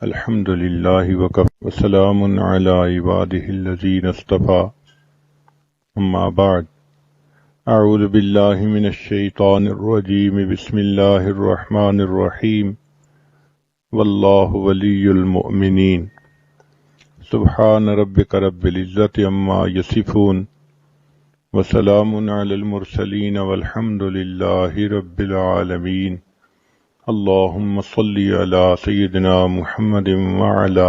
الحمد لله وكفى وسلام على عباده الذين اصطفى أما بعد أعوذ بالله من الشيطان الرجيم بسم الله الرحمن الرحيم والله ولي المؤمنين سبحان ربك رب العزة عما يصفون وسلام على المرسلين والحمد لله رب العالمين اللهم صل على سيدنا محمد وعلى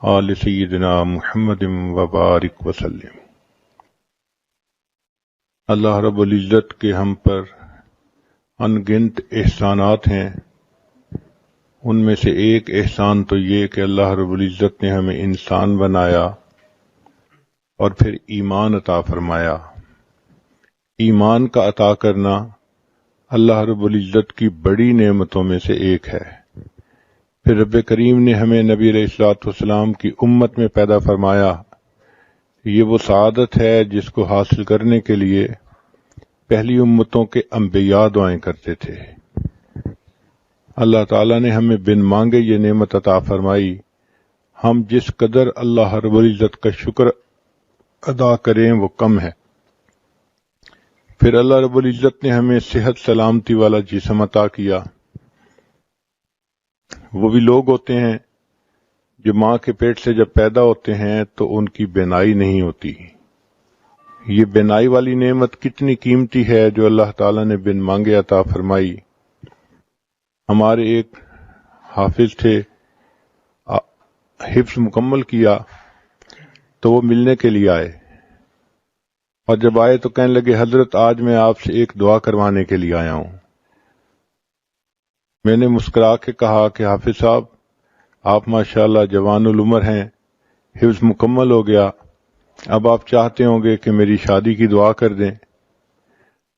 آل سيدنا محمد وبارك وسلم۔ اللہ رب العزت کے ہم پر ان گنت احسانات ہیں، ان میں سے ایک احسان تو یہ کہ اللہ رب العزت نے ہمیں انسان بنایا اور پھر ایمان عطا فرمایا۔ ایمان کا عطا کرنا اللہ رب العزت کی بڑی نعمتوں میں سے ایک ہے۔ پھر رب کریم نے ہمیں نبی علیہ الصلوۃ والسلام کی امت میں پیدا فرمایا۔ یہ وہ سعادت ہے جس کو حاصل کرنے کے لیے پہلی امتوں کے انبیاء دعائیں کرتے تھے۔ اللہ تعالیٰ نے ہمیں بن مانگے یہ نعمت عطا فرمائی۔ ہم جس قدر اللہ رب العزت کا شکر ادا کریں وہ کم ہے۔ پھر اللہ رب العزت نے ہمیں صحت سلامتی والا جسم عطا کیا۔ وہ بھی لوگ ہوتے ہیں جو ماں کے پیٹ سے جب پیدا ہوتے ہیں تو ان کی بینائی نہیں ہوتی۔ یہ بینائی والی نعمت کتنی قیمتی ہے جو اللہ تعالیٰ نے بن مانگے عطا فرمائی۔ ہمارے ایک حافظ تھے، حفظ مکمل کیا تو وہ ملنے کے لیے آئے، اور جب آئے تو کہنے لگے حضرت آج میں آپ سے ایک دعا کروانے کے لیے آیا ہوں۔ میں نے مسکرا کے کہا کہ حافظ صاحب آپ ماشاءاللہ جوان العمر ہیں، حفظ مکمل ہو گیا، اب آپ چاہتے ہوں گے کہ میری شادی کی دعا کر دیں۔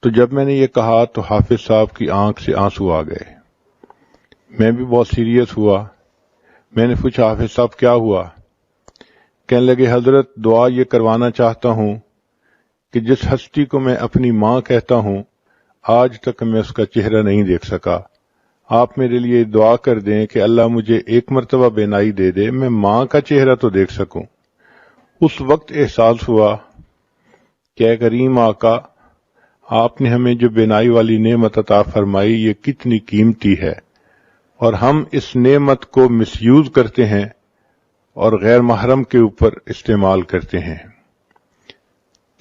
تو جب میں نے یہ کہا تو حافظ صاحب کی آنکھ سے آنسو آ گئے۔ میں بھی بہت سیریس ہوا۔ میں نے پوچھا حافظ صاحب کیا ہوا؟ کہنے لگے حضرت دعا یہ کروانا چاہتا ہوں کہ جس ہستی کو میں اپنی ماں کہتا ہوں آج تک میں اس کا چہرہ نہیں دیکھ سکا، آپ میرے لیے دعا کر دیں کہ اللہ مجھے ایک مرتبہ بینائی دے دے، میں ماں کا چہرہ تو دیکھ سکوں۔ اس وقت احساس ہوا کہ اے کریم آقا، آپ نے ہمیں جو بینائی والی نعمت عطا فرمائی یہ کتنی قیمتی ہے، اور ہم اس نعمت کو مس یوز کرتے ہیں اور غیر محرم کے اوپر استعمال کرتے ہیں۔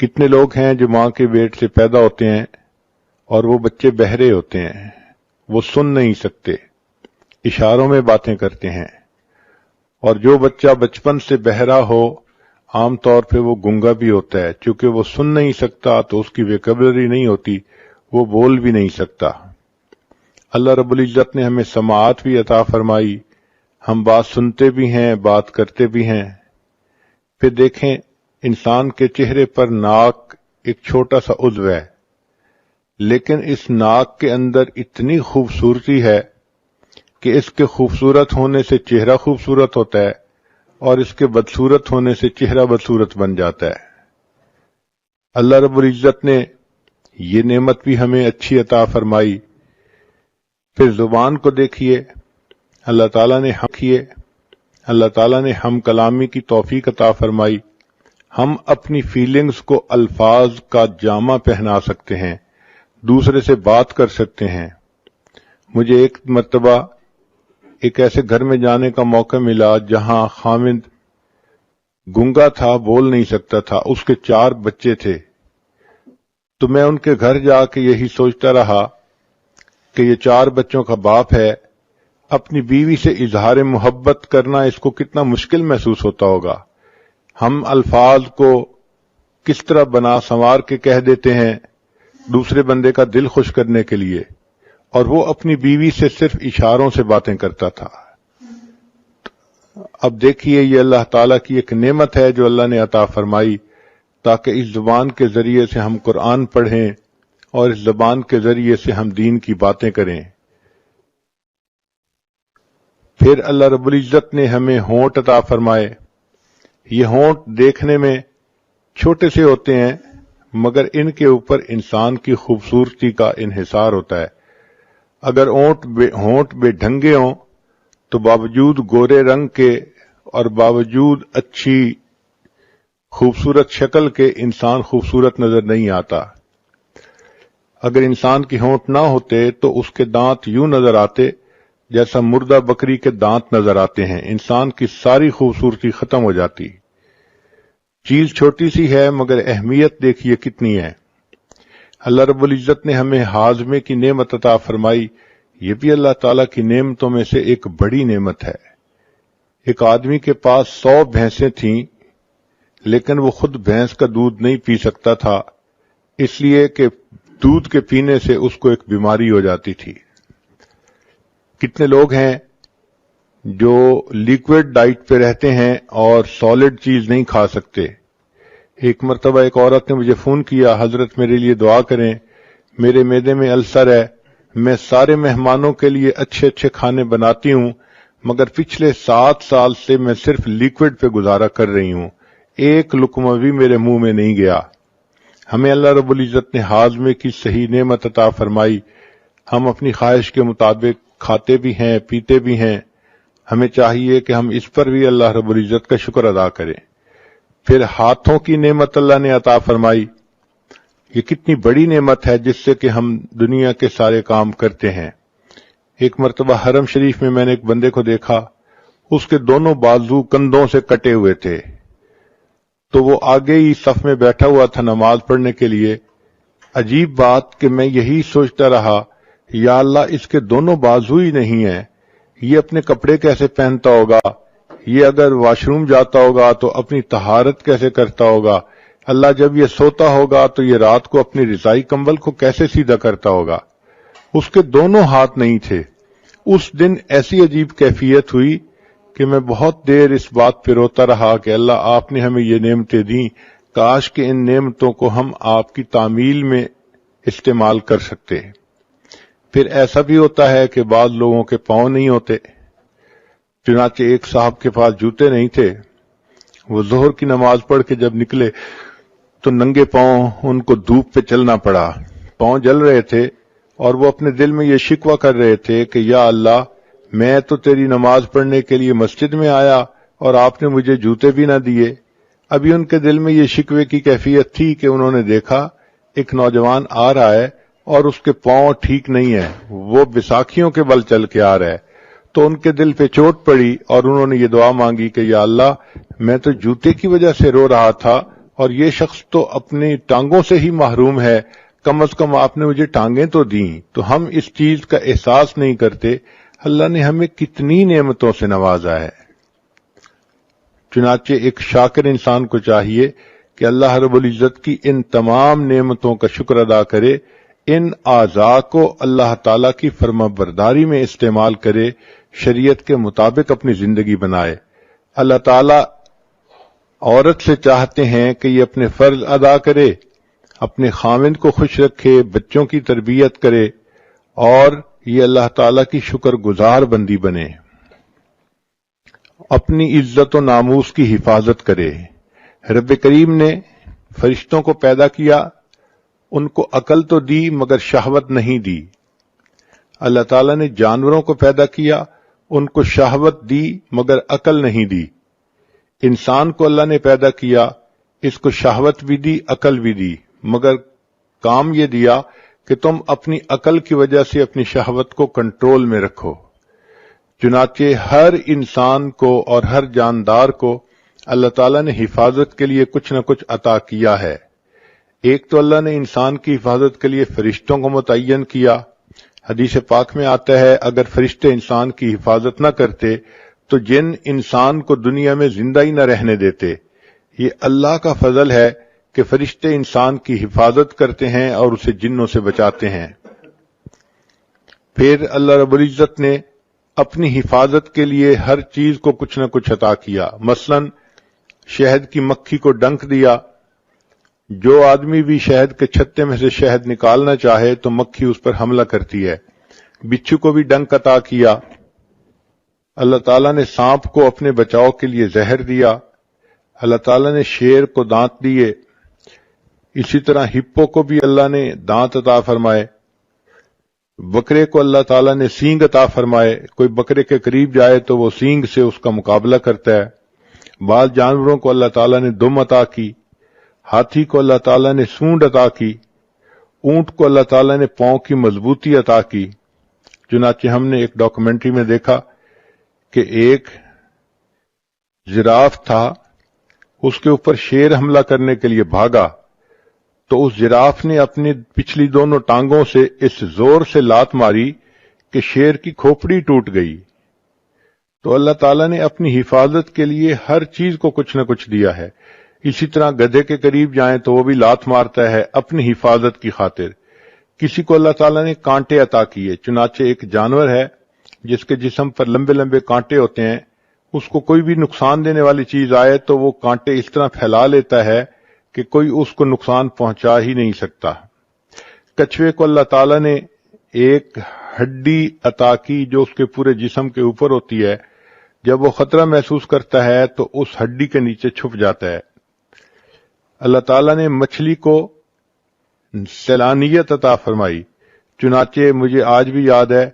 کتنے لوگ ہیں جو ماں کے پیٹ سے پیدا ہوتے ہیں اور وہ بچے بہرے ہوتے ہیں، وہ سن نہیں سکتے، اشاروں میں باتیں کرتے ہیں، اور جو بچہ بچپن سے بہرا ہو عام طور پہ وہ گنگا بھی ہوتا ہے، چونکہ وہ سن نہیں سکتا تو اس کی ویکیبلری نہیں ہوتی، وہ بول بھی نہیں سکتا۔ اللہ رب العزت نے ہمیں سماعت بھی عطا فرمائی، ہم بات سنتے بھی ہیں، بات کرتے بھی ہیں۔ پھر دیکھیں انسان کے چہرے پر ناک ایک چھوٹا سا عضو ہے، لیکن اس ناک کے اندر اتنی خوبصورتی ہے کہ اس کے خوبصورت ہونے سے چہرہ خوبصورت ہوتا ہے اور اس کے بدصورت ہونے سے چہرہ بدصورت بن جاتا ہے۔ اللہ رب العزت نے یہ نعمت بھی ہمیں اچھی عطا فرمائی۔ پھر زبان کو دیکھیے، اللہ تعالیٰ نے ہم کلامی کی توفیق عطا فرمائی۔ ہم اپنی فیلنگز کو الفاظ کا جامہ پہنا سکتے ہیں، دوسرے سے بات کر سکتے ہیں۔ مجھے ایک مرتبہ ایک ایسے گھر میں جانے کا موقع ملا جہاں خامد گنگا تھا، بول نہیں سکتا تھا، اس کے 4 بچے تھے۔ تو میں ان کے گھر جا کے یہی سوچتا رہا کہ یہ 4 بچوں کا باپ ہے، اپنی بیوی سے اظہار محبت کرنا اس کو کتنا مشکل محسوس ہوتا ہوگا۔ ہم الفاظ کو کس طرح بنا سنوار کے کہہ دیتے ہیں دوسرے بندے کا دل خوش کرنے کے لیے، اور وہ اپنی بیوی سے صرف اشاروں سے باتیں کرتا تھا۔ اب دیکھیے یہ اللہ تعالیٰ کی ایک نعمت ہے جو اللہ نے عطا فرمائی تاکہ اس زبان کے ذریعے سے ہم قرآن پڑھیں اور اس زبان کے ذریعے سے ہم دین کی باتیں کریں۔ پھر اللہ رب العزت نے ہمیں ہونٹ عطا فرمائے۔ یہ ہونٹ دیکھنے میں چھوٹے سے ہوتے ہیں مگر ان کے اوپر انسان کی خوبصورتی کا انحصار ہوتا ہے۔ اگر ہونٹ بے ڈھنگے ہوں تو باوجود گورے رنگ کے اور باوجود اچھی خوبصورت شکل کے انسان خوبصورت نظر نہیں آتا۔ اگر انسان کی ہونٹ نہ ہوتے تو اس کے دانت یوں نظر آتے جیسا مردہ بکری کے دانت نظر آتے ہیں، انسان کی ساری خوبصورتی ختم ہو جاتی۔ چیز چھوٹی سی ہے مگر اہمیت دیکھیے کتنی ہے۔ اللہ رب العزت نے ہمیں ہاضمے کی نعمت عطا فرمائی، یہ بھی اللہ تعالیٰ کی نعمتوں میں سے ایک بڑی نعمت ہے۔ ایک آدمی کے پاس 100 بھینسیں تھیں لیکن وہ خود بھینس کا دودھ نہیں پی سکتا تھا، اس لیے کہ دودھ کے پینے سے اس کو ایک بیماری ہو جاتی تھی۔ کتنے لوگ ہیں جو لیکوڈ ڈائٹ پہ رہتے ہیں اور سالڈ چیز نہیں کھا سکتے۔ ایک مرتبہ ایک عورت نے مجھے فون کیا، حضرت میرے لیے دعا کریں، میرے معدے میں السر ہے، میں سارے مہمانوں کے لیے اچھے اچھے کھانے بناتی ہوں مگر پچھلے 7 سال سے میں صرف لیکوڈ پہ گزارا کر رہی ہوں، ایک لقمہ بھی میرے منہ میں نہیں گیا۔ ہمیں اللہ رب العزت نے ہاضمے کی صحیح نعمت عطا فرمائی، ہم اپنی خواہش کے مطابق کھاتے بھی ہیں پیتے بھی ہیں، ہمیں چاہیے کہ ہم اس پر بھی اللہ رب العزت کا شکر ادا کریں۔ پھر ہاتھوں کی نعمت اللہ نے عطا فرمائی، یہ کتنی بڑی نعمت ہے جس سے کہ ہم دنیا کے سارے کام کرتے ہیں۔ ایک مرتبہ حرم شریف میں میں نے ایک بندے کو دیکھا، اس کے دونوں بازو کندھوں سے کٹے ہوئے تھے، تو وہ آگے ہی صف میں بیٹھا ہوا تھا نماز پڑھنے کے لیے۔ عجیب بات کہ میں یہی سوچتا رہا، یا اللہ اس کے دونوں بازو ہی نہیں ہیں، یہ اپنے کپڑے کیسے پہنتا ہوگا، یہ اگر واش روم جاتا ہوگا تو اپنی طہارت کیسے کرتا ہوگا، اللہ جب یہ سوتا ہوگا تو یہ رات کو اپنی رضائی کمبل کو کیسے سیدھا کرتا ہوگا۔ اس کے دونوں ہاتھ نہیں تھے۔ اس دن ایسی عجیب کیفیت ہوئی کہ میں بہت دیر اس بات پہ روتا رہا کہ اللہ آپ نے ہمیں یہ نعمتیں دیں، کاش کہ ان نعمتوں کو ہم آپ کی تعمیل میں استعمال کر سکتے۔ پھر ایسا بھی ہوتا ہے کہ بعض لوگوں کے پاؤں نہیں ہوتے، چنانچہ ایک صاحب کے پاس جوتے نہیں تھے، وہ ظہر کی نماز پڑھ کے جب نکلے تو ننگے پاؤں ان کو دھوپ پہ چلنا پڑا، پاؤں جل رہے تھے اور وہ اپنے دل میں یہ شکوہ کر رہے تھے کہ یا اللہ میں تو تیری نماز پڑھنے کے لیے مسجد میں آیا اور آپ نے مجھے جوتے بھی نہ دیے۔ ابھی ان کے دل میں یہ شکوے کی کیفیت تھی کہ انہوں نے دیکھا ایک نوجوان آ رہا ہے اور اس کے پاؤں ٹھیک نہیں ہے، وہ بیساکھیوں کے بل چل کے آ رہا ہے، تو ان کے دل پہ چوٹ پڑی اور انہوں نے یہ دعا مانگی کہ یا اللہ میں تو جوتے کی وجہ سے رو رہا تھا اور یہ شخص تو اپنی ٹانگوں سے ہی محروم ہے، کم از کم آپ نے مجھے ٹانگیں تو دیں۔ تو ہم اس چیز کا احساس نہیں کرتے اللہ نے ہمیں کتنی نعمتوں سے نوازا ہے۔ چنانچہ ایک شاکر انسان کو چاہیے کہ اللہ رب العزت کی ان تمام نعمتوں کا شکر ادا کرے، ان اعضاء کو اللہ تعالیٰ کی فرما برداری میں استعمال کرے، شریعت کے مطابق اپنی زندگی بنائے۔ اللہ تعالیٰ عورت سے چاہتے ہیں کہ یہ اپنے فرض ادا کرے، اپنے خاوند کو خوش رکھے، بچوں کی تربیت کرے اور یہ اللہ تعالیٰ کی شکر گزار بندی بنے، اپنی عزت و ناموس کی حفاظت کرے۔ رب کریم نے فرشتوں کو پیدا کیا، ان کو عقل تو دی مگر شہوت نہیں دی۔ اللہ تعالیٰ نے جانوروں کو پیدا کیا، ان کو شہوت دی مگر عقل نہیں دی۔ انسان کو اللہ نے پیدا کیا، اس کو شہوت بھی دی عقل بھی دی، مگر کام یہ دیا کہ تم اپنی عقل کی وجہ سے اپنی شہوت کو کنٹرول میں رکھو۔ چنانچہ ہر انسان کو اور ہر جاندار کو اللہ تعالیٰ نے حفاظت کے لیے کچھ نہ کچھ عطا کیا ہے۔ ایک تو اللہ نے انسان کی حفاظت کے لیے فرشتوں کو متعین کیا۔ حدیث پاک میں آتا ہے اگر فرشتے انسان کی حفاظت نہ کرتے تو جن انسان کو دنیا میں زندہ ہی نہ رہنے دیتے۔ یہ اللہ کا فضل ہے کہ فرشتے انسان کی حفاظت کرتے ہیں اور اسے جنوں سے بچاتے ہیں۔ پھر اللہ رب العزت نے اپنی حفاظت کے لیے ہر چیز کو کچھ نہ کچھ عطا کیا۔ مثلا شہد کی مکھی کو ڈنک دیا، جو آدمی بھی شہد کے چھتے میں سے شہد نکالنا چاہے تو مکھی اس پر حملہ کرتی ہے۔ بچھو کو بھی ڈنک عطا کیا۔ اللہ تعالیٰ نے سانپ کو اپنے بچاؤ کے لیے زہر دیا۔ اللہ تعالیٰ نے شیر کو دانت دیے، اسی طرح ہپو کو بھی اللہ نے دانت عطا فرمائے۔ بکرے کو اللہ تعالیٰ نے سینگ عطا فرمائے، کوئی بکرے کے قریب جائے تو وہ سینگ سے اس کا مقابلہ کرتا ہے۔ بعض جانوروں کو اللہ تعالیٰ نے دم عطا کی، ہاتھی کو اللہ تعالیٰ نے سونڈ عطا کی، اونٹ کو اللہ تعالیٰ نے پاؤں کی مضبوطی عطا کی۔ چنانچہ ہم نے ایک ڈاکومنٹری میں دیکھا کہ ایک جراف تھا، اس کے اوپر شیر حملہ کرنے کے لیے بھاگا تو اس جراف نے اپنی پچھلی دونوں ٹانگوں سے اس زور سے لات ماری کہ شیر کی کھوپڑی ٹوٹ گئی۔ تو اللہ تعالیٰ نے اپنی حفاظت کے لیے ہر چیز کو کچھ نہ کچھ دیا ہے۔ اسی طرح گدھے کے قریب جائیں تو وہ بھی لات مارتا ہے اپنی حفاظت کی خاطر۔ کسی کو اللہ تعالیٰ نے کانٹے عطا کیے، چنانچہ ایک جانور ہے جس کے جسم پر لمبے لمبے کانٹے ہوتے ہیں، اس کو کوئی بھی نقصان دینے والی چیز آئے تو وہ کانٹے اس طرح پھیلا لیتا ہے کہ کوئی اس کو نقصان پہنچا ہی نہیں سکتا۔ کچھوے کو اللہ تعالیٰ نے ایک ہڈی عطا کی جو اس کے پورے جسم کے اوپر ہوتی ہے، جب وہ خطرہ محسوس کرتا ہے تو اس ہڈی کے نیچے چھپ جاتا ہے۔ اللہ تعالیٰ نے مچھلی کو سیلانیت عطا فرمائی، چنانچہ مجھے آج بھی یاد ہے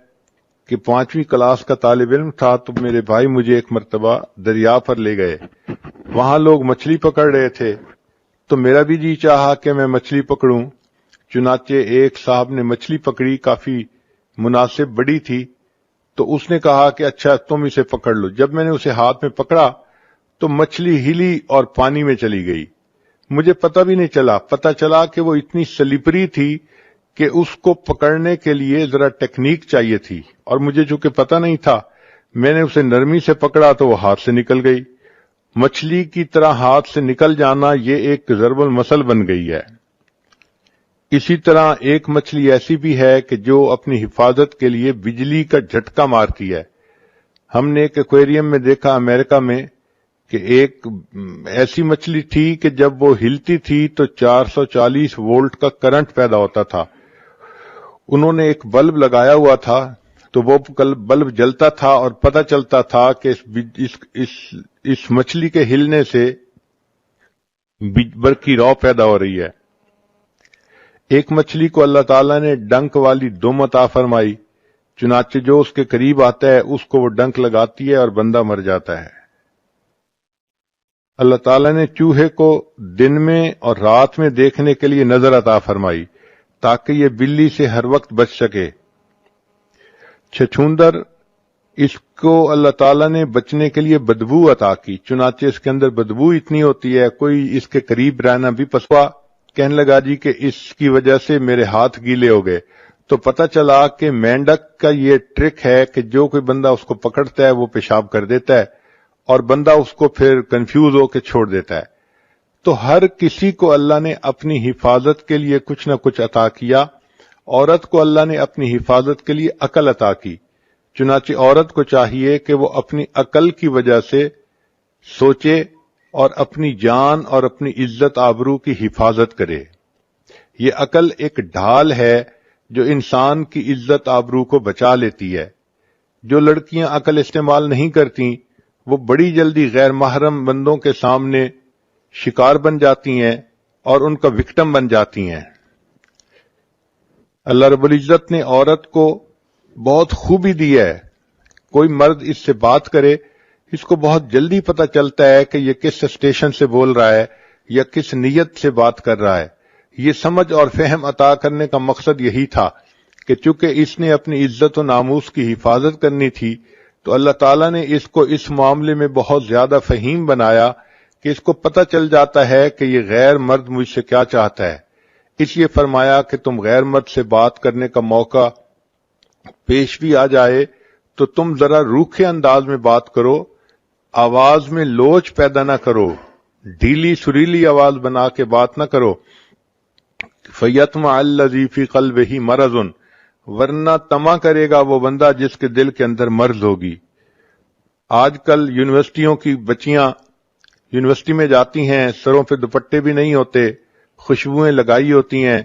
کہ 5ویں کلاس کا طالب علم تھا تو میرے بھائی مجھے ایک مرتبہ دریا پر لے گئے، وہاں لوگ مچھلی پکڑ رہے تھے تو میرا بھی جی چاہا کہ میں مچھلی پکڑوں۔ چنانچہ ایک صاحب نے مچھلی پکڑی، کافی مناسب بڑی تھی، تو اس نے کہا کہ اچھا تم اسے پکڑ لو۔ جب میں نے اسے ہاتھ میں پکڑا تو مچھلی ہلی اور پانی میں چلی گئی، مجھے پتہ بھی نہیں چلا۔ پتہ چلا کہ وہ اتنی سلپری تھی کہ اس کو پکڑنے کے لیے ذرا ٹیکنیک چاہیے تھی، اور مجھے چونکہ پتہ نہیں تھا میں نے اسے نرمی سے پکڑا تو وہ ہاتھ سے نکل گئی۔ مچھلی کی طرح ہاتھ سے نکل جانا یہ ایک ضرب المثل بن گئی ہے۔ اسی طرح ایک مچھلی ایسی بھی ہے کہ جو اپنی حفاظت کے لیے بجلی کا جھٹکا مارتی ہے۔ ہم نے ایک ایکویریم میں دیکھا امریکہ میں کہ ایک ایسی مچھلی تھی کہ جب وہ ہلتی تھی تو 440 وولٹ کا کرنٹ پیدا ہوتا تھا۔ انہوں نے ایک بلب لگایا ہوا تھا تو وہ بلب جلتا تھا اور پتہ چلتا تھا کہ اس مچھلی کے ہلنے سے برقی رو پیدا ہو رہی ہے۔ ایک مچھلی کو اللہ تعالیٰ نے ڈنک والی دم عطا فرمائی، چنانچہ جو اس کے قریب آتا ہے اس کو وہ ڈنک لگاتی ہے اور بندہ مر جاتا ہے۔ اللہ تعالیٰ نے چوہے کو دن میں اور رات میں دیکھنے کے لیے نظر عطا فرمائی تاکہ یہ بلی سے ہر وقت بچ سکے۔ چھچھوندر، اس کو اللہ تعالیٰ نے بچنے کے لیے بدبو عطا کی، چنانچہ اس کے اندر بدبو اتنی ہوتی ہے کوئی اس کے قریب رہنا بھی پسوا۔ کہنے لگا جی کہ اس کی وجہ سے میرے ہاتھ گیلے ہو گئے، تو پتہ چلا کہ مینڈک کا یہ ٹرک ہے کہ جو کوئی بندہ اس کو پکڑتا ہے وہ پیشاب کر دیتا ہے اور بندہ اس کو پھر کنفیوز ہو کے چھوڑ دیتا ہے۔ تو ہر کسی کو اللہ نے اپنی حفاظت کے لیے کچھ نہ کچھ عطا کیا۔ عورت کو اللہ نے اپنی حفاظت کے لیے عقل عطا کی، چنانچہ عورت کو چاہیے کہ وہ اپنی عقل کی وجہ سے سوچے اور اپنی جان اور اپنی عزت آبرو کی حفاظت کرے۔ یہ عقل ایک ڈھال ہے جو انسان کی عزت آبرو کو بچا لیتی ہے۔ جو لڑکیاں عقل استعمال نہیں کرتی وہ بڑی جلدی غیر محرم بندوں کے سامنے شکار بن جاتی ہیں اور ان کا وکٹم بن جاتی ہیں۔ اللہ رب العزت نے عورت کو بہت خوبی دی ہے، کوئی مرد اس سے بات کرے اس کو بہت جلدی پتہ چلتا ہے کہ یہ کس اسٹیشن سے بول رہا ہے یا کس نیت سے بات کر رہا ہے۔ یہ سمجھ اور فہم عطا کرنے کا مقصد یہی تھا کہ چونکہ اس نے اپنی عزت و ناموس کی حفاظت کرنی تھی تو اللہ تعالیٰ نے اس کو اس معاملے میں بہت زیادہ فہیم بنایا کہ اس کو پتہ چل جاتا ہے کہ یہ غیر مرد مجھ سے کیا چاہتا ہے۔ اس لیے فرمایا کہ تم غیر مرد سے بات کرنے کا موقع پیش بھی آ جائے تو تم ذرا روکھے انداز میں بات کرو، آواز میں لوچ پیدا نہ کرو، ڈھیلی سریلی آواز بنا کے بات نہ کرو۔ فَيَطْمَعَ الَّذِي فِي قَلْبِهِ مَرَضٌ، ورنہ طمع کرے گا وہ بندہ جس کے دل کے اندر مرض ہوگی۔ آج کل یونیورسٹیوں کی بچیاں یونیورسٹی میں جاتی ہیں، سروں پہ دوپٹے بھی نہیں ہوتے، خوشبوئیں لگائی ہوتی ہیں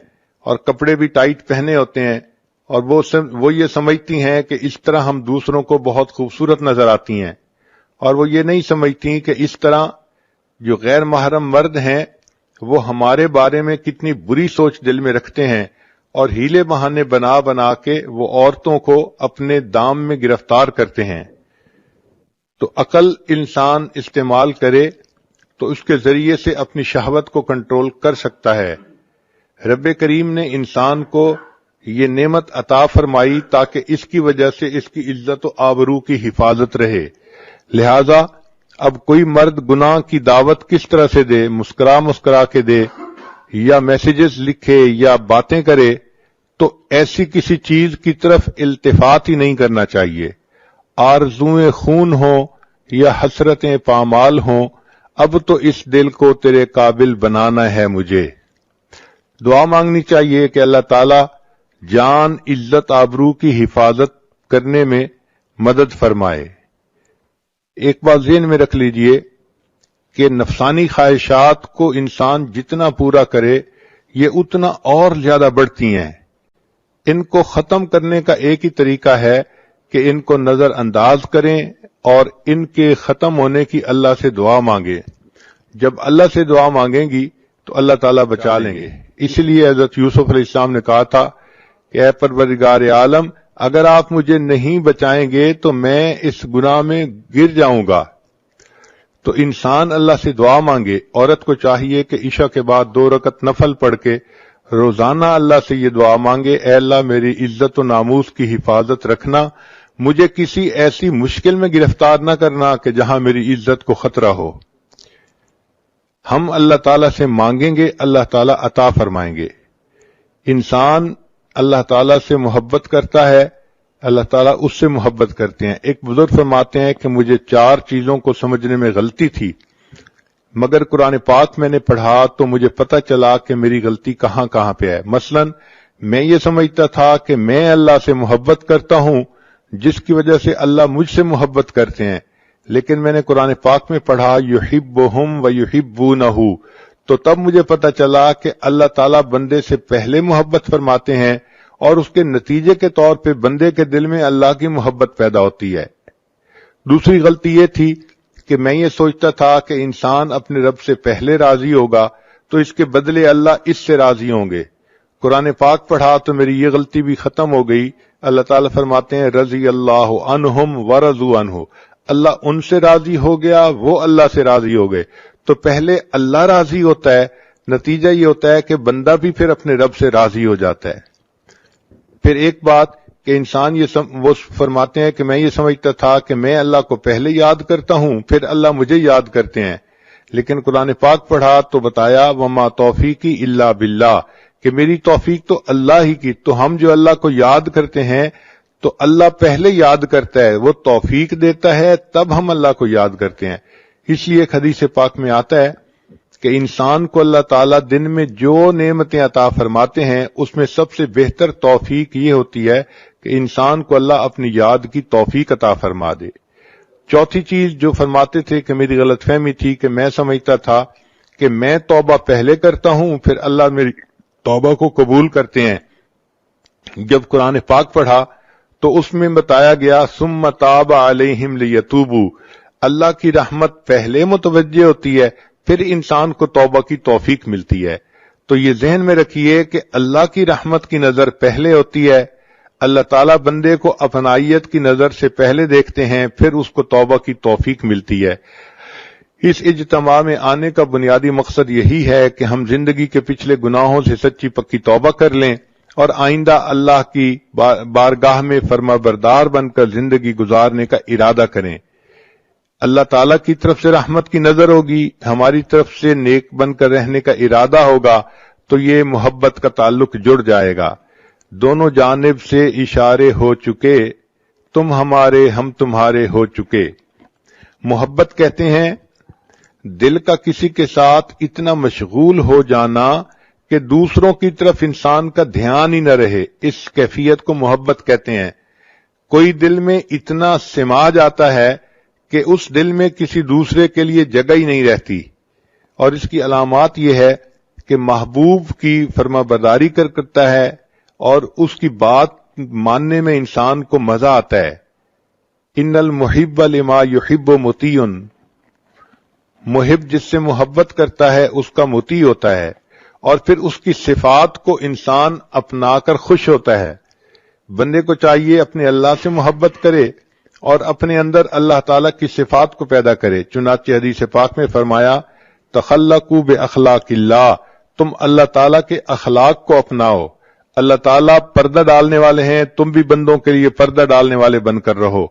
اور کپڑے بھی ٹائٹ پہنے ہوتے ہیں، اور وہ یہ سمجھتی ہیں کہ اس طرح ہم دوسروں کو بہت خوبصورت نظر آتی ہیں، اور وہ یہ نہیں سمجھتی کہ اس طرح جو غیر محرم مرد ہیں وہ ہمارے بارے میں کتنی بری سوچ دل میں رکھتے ہیں اور ہیلے بہانے بنا بنا کے وہ عورتوں کو اپنے دام میں گرفتار کرتے ہیں۔ تو عقل انسان استعمال کرے تو اس کے ذریعے سے اپنی شہوت کو کنٹرول کر سکتا ہے۔ رب کریم نے انسان کو یہ نعمت عطا فرمائی تاکہ اس کی وجہ سے اس کی عزت و آبرو کی حفاظت رہے۔ لہذا اب کوئی مرد گناہ کی دعوت کس طرح سے دے، مسکرا مسکرا کے دے یا میسیجز لکھے یا باتیں کرے، تو ایسی کسی چیز کی طرف التفات ہی نہیں کرنا چاہیے۔ آرزوئیں خون ہوں یا حسرتیں پامال ہوں، اب تو اس دل کو تیرے قابل بنانا ہے مجھے۔ دعا مانگنی چاہیے کہ اللہ تعالی جان عزت آبرو کی حفاظت کرنے میں مدد فرمائے۔ ایک بات ذہن میں رکھ لیجئے کہ نفسانی خواہشات کو انسان جتنا پورا کرے یہ اتنا اور زیادہ بڑھتی ہیں۔ ان کو ختم کرنے کا ایک ہی طریقہ ہے کہ ان کو نظر انداز کریں اور ان کے ختم ہونے کی اللہ سے دعا مانگیں۔ جب اللہ سے دعا مانگیں گی تو اللہ تعالیٰ بچا لیں گے۔ اس لیے حضرت یوسف علیہ السلام نے کہا تھا کہ اے پروردگار عالم، اگر آپ مجھے نہیں بچائیں گے تو میں اس گناہ میں گر جاؤں گا۔ تو انسان اللہ سے دعا مانگے۔ عورت کو چاہیے کہ عشاء کے بعد 2 رکعت نفل پڑھ کے روزانہ اللہ سے یہ دعا مانگے، اے اللہ میری عزت و ناموس کی حفاظت رکھنا، مجھے کسی ایسی مشکل میں گرفتار نہ کرنا کہ جہاں میری عزت کو خطرہ ہو۔ ہم اللہ تعالیٰ سے مانگیں گے، اللہ تعالیٰ عطا فرمائیں گے۔ انسان اللہ تعالیٰ سے محبت کرتا ہے، اللہ تعالیٰ اس سے محبت کرتے ہیں۔ ایک بزرگ فرماتے ہیں کہ مجھے 4 چیزوں کو سمجھنے میں غلطی تھی، مگر قرآن پاک میں نے پڑھا تو مجھے پتہ چلا کہ میری غلطی کہاں کہاں پہ ہے۔ مثلا میں یہ سمجھتا تھا کہ میں اللہ سے محبت کرتا ہوں جس کی وجہ سے اللہ مجھ سے محبت کرتے ہیں، لیکن میں نے قرآن پاک میں پڑھا یحبہم ویحبونہ، تو تب مجھے پتہ چلا کہ اللہ تعالیٰ بندے سے پہلے محبت فرماتے ہیں اور اس کے نتیجے کے طور پہ بندے کے دل میں اللہ کی محبت پیدا ہوتی ہے۔ دوسری غلطی یہ تھی کہ میں یہ سوچتا تھا کہ انسان اپنے رب سے پہلے راضی ہوگا تو اس کے بدلے اللہ اس سے راضی ہوں گے۔ قرآن پاک پڑھا تو میری یہ غلطی بھی ختم ہو گئی۔ اللہ تعالیٰ فرماتے ہیں رضی اللہ عنہم ورضوا عنہ، اللہ ان سے راضی ہو گیا، وہ اللہ سے راضی ہو گئے۔ تو پہلے اللہ راضی ہوتا ہے، نتیجہ یہ ہوتا ہے کہ بندہ بھی پھر اپنے رب سے راضی ہو جاتا ہے۔ پھر ایک بات کہ انسان وہ فرماتے ہیں کہ میں یہ سمجھتا تھا کہ میں اللہ کو پہلے یاد کرتا ہوں پھر اللہ مجھے یاد کرتے ہیں، لیکن قرآن پاک پڑھا تو بتایا وما توفیقی الا باللہ، کہ میری توفیق تو اللہ ہی کی۔ تو ہم جو اللہ کو یاد کرتے ہیں تو اللہ پہلے یاد کرتا ہے، وہ توفیق دیتا ہے تب ہم اللہ کو یاد کرتے ہیں۔ اس لیے ایک حدیث پاک میں آتا ہے کہ انسان کو اللہ تعالیٰ دن میں جو نعمتیں عطا فرماتے ہیں اس میں سب سے بہتر توفیق یہ ہوتی ہے کہ انسان کو اللہ اپنی یاد کی توفیق عطا فرما دے۔ چوتھی چیز جو فرماتے تھے کہ میری غلط فہمی تھی کہ میں سمجھتا تھا کہ میں توبہ پہلے کرتا ہوں پھر اللہ میری توبہ کو قبول کرتے ہیں۔ جب قرآن پاک پڑھا تو اس میں بتایا گیا ثم تاب علیہم لیتوبوا، اللہ کی رحمت پہلے متوجہ ہوتی ہے پھر انسان کو توبہ کی توفیق ملتی ہے۔ تو یہ ذہن میں رکھیے کہ اللہ کی رحمت کی نظر پہلے ہوتی ہے، اللہ تعالیٰ بندے کو اپنائیت کی نظر سے پہلے دیکھتے ہیں پھر اس کو توبہ کی توفیق ملتی ہے۔ اس اجتماع میں آنے کا بنیادی مقصد یہی ہے کہ ہم زندگی کے پچھلے گناہوں سے سچی پکی توبہ کر لیں اور آئندہ اللہ کی بارگاہ میں فرما بردار بن کر زندگی گزارنے کا ارادہ کریں۔ اللہ تعالیٰ کی طرف سے رحمت کی نظر ہوگی، ہماری طرف سے نیک بن کر رہنے کا ارادہ ہوگا تو یہ محبت کا تعلق جڑ جائے گا۔ دونوں جانب سے اشارے ہو چکے، تم ہمارے ہم تمہارے ہو چکے۔ محبت کہتے ہیں دل کا کسی کے ساتھ اتنا مشغول ہو جانا کہ دوسروں کی طرف انسان کا دھیان ہی نہ رہے، اس کیفیت کو محبت کہتے ہیں۔ کوئی دل میں اتنا سما جاتا ہے کہ اس دل میں کسی دوسرے کے لیے جگہ ہی نہیں رہتی، اور اس کی علامات یہ ہے کہ محبوب کی فرما برداری کرتا ہے اور اس کی بات ماننے میں انسان کو مزہ آتا ہے۔ ان المحب لما یحب مطیع، محب جس سے محبت کرتا ہے اس کا مطیع ہوتا ہے، اور پھر اس کی صفات کو انسان اپنا کر خوش ہوتا ہے. بندے کو چاہیے اپنے اللہ سے محبت کرے اور اپنے اندر اللہ تعالیٰ کی صفات کو پیدا کرے. چنانچہ حدیث پاک میں فرمایا تخلقوا باخلاق اللہ، تم اللہ تعالیٰ کے اخلاق کو اپناؤ. اللہ تعالیٰ پردہ ڈالنے والے ہیں، تم بھی بندوں کے لیے پردہ ڈالنے والے بن کر رہو.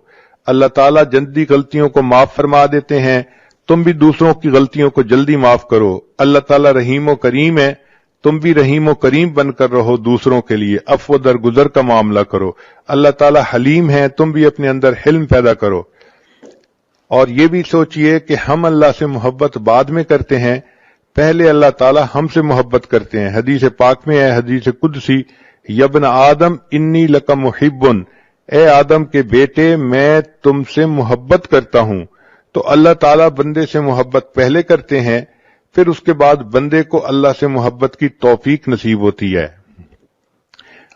اللہ تعالیٰ جلدی غلطیوں کو معاف فرما دیتے ہیں، تم بھی دوسروں کی غلطیوں کو جلدی معاف کرو. اللہ تعالیٰ رحیم و کریم ہے، تم بھی رحیم و کریم بن کر رہو، دوسروں کے لیے عفو درگزر کا معاملہ کرو. اللہ تعالیٰ حلیم ہے، تم بھی اپنے اندر حلم پیدا کرو. اور یہ بھی سوچئے کہ ہم اللہ سے محبت بعد میں کرتے ہیں، پہلے اللہ تعالیٰ ہم سے محبت کرتے ہیں. حدیث پاک میں ہے، حدیث قدسی، یبن آدم انی لک محب، اے آدم کے بیٹے میں تم سے محبت کرتا ہوں. تو اللہ تعالیٰ بندے سے محبت پہلے کرتے ہیں، پھر اس کے بعد بندے کو اللہ سے محبت کی توفیق نصیب ہوتی ہے.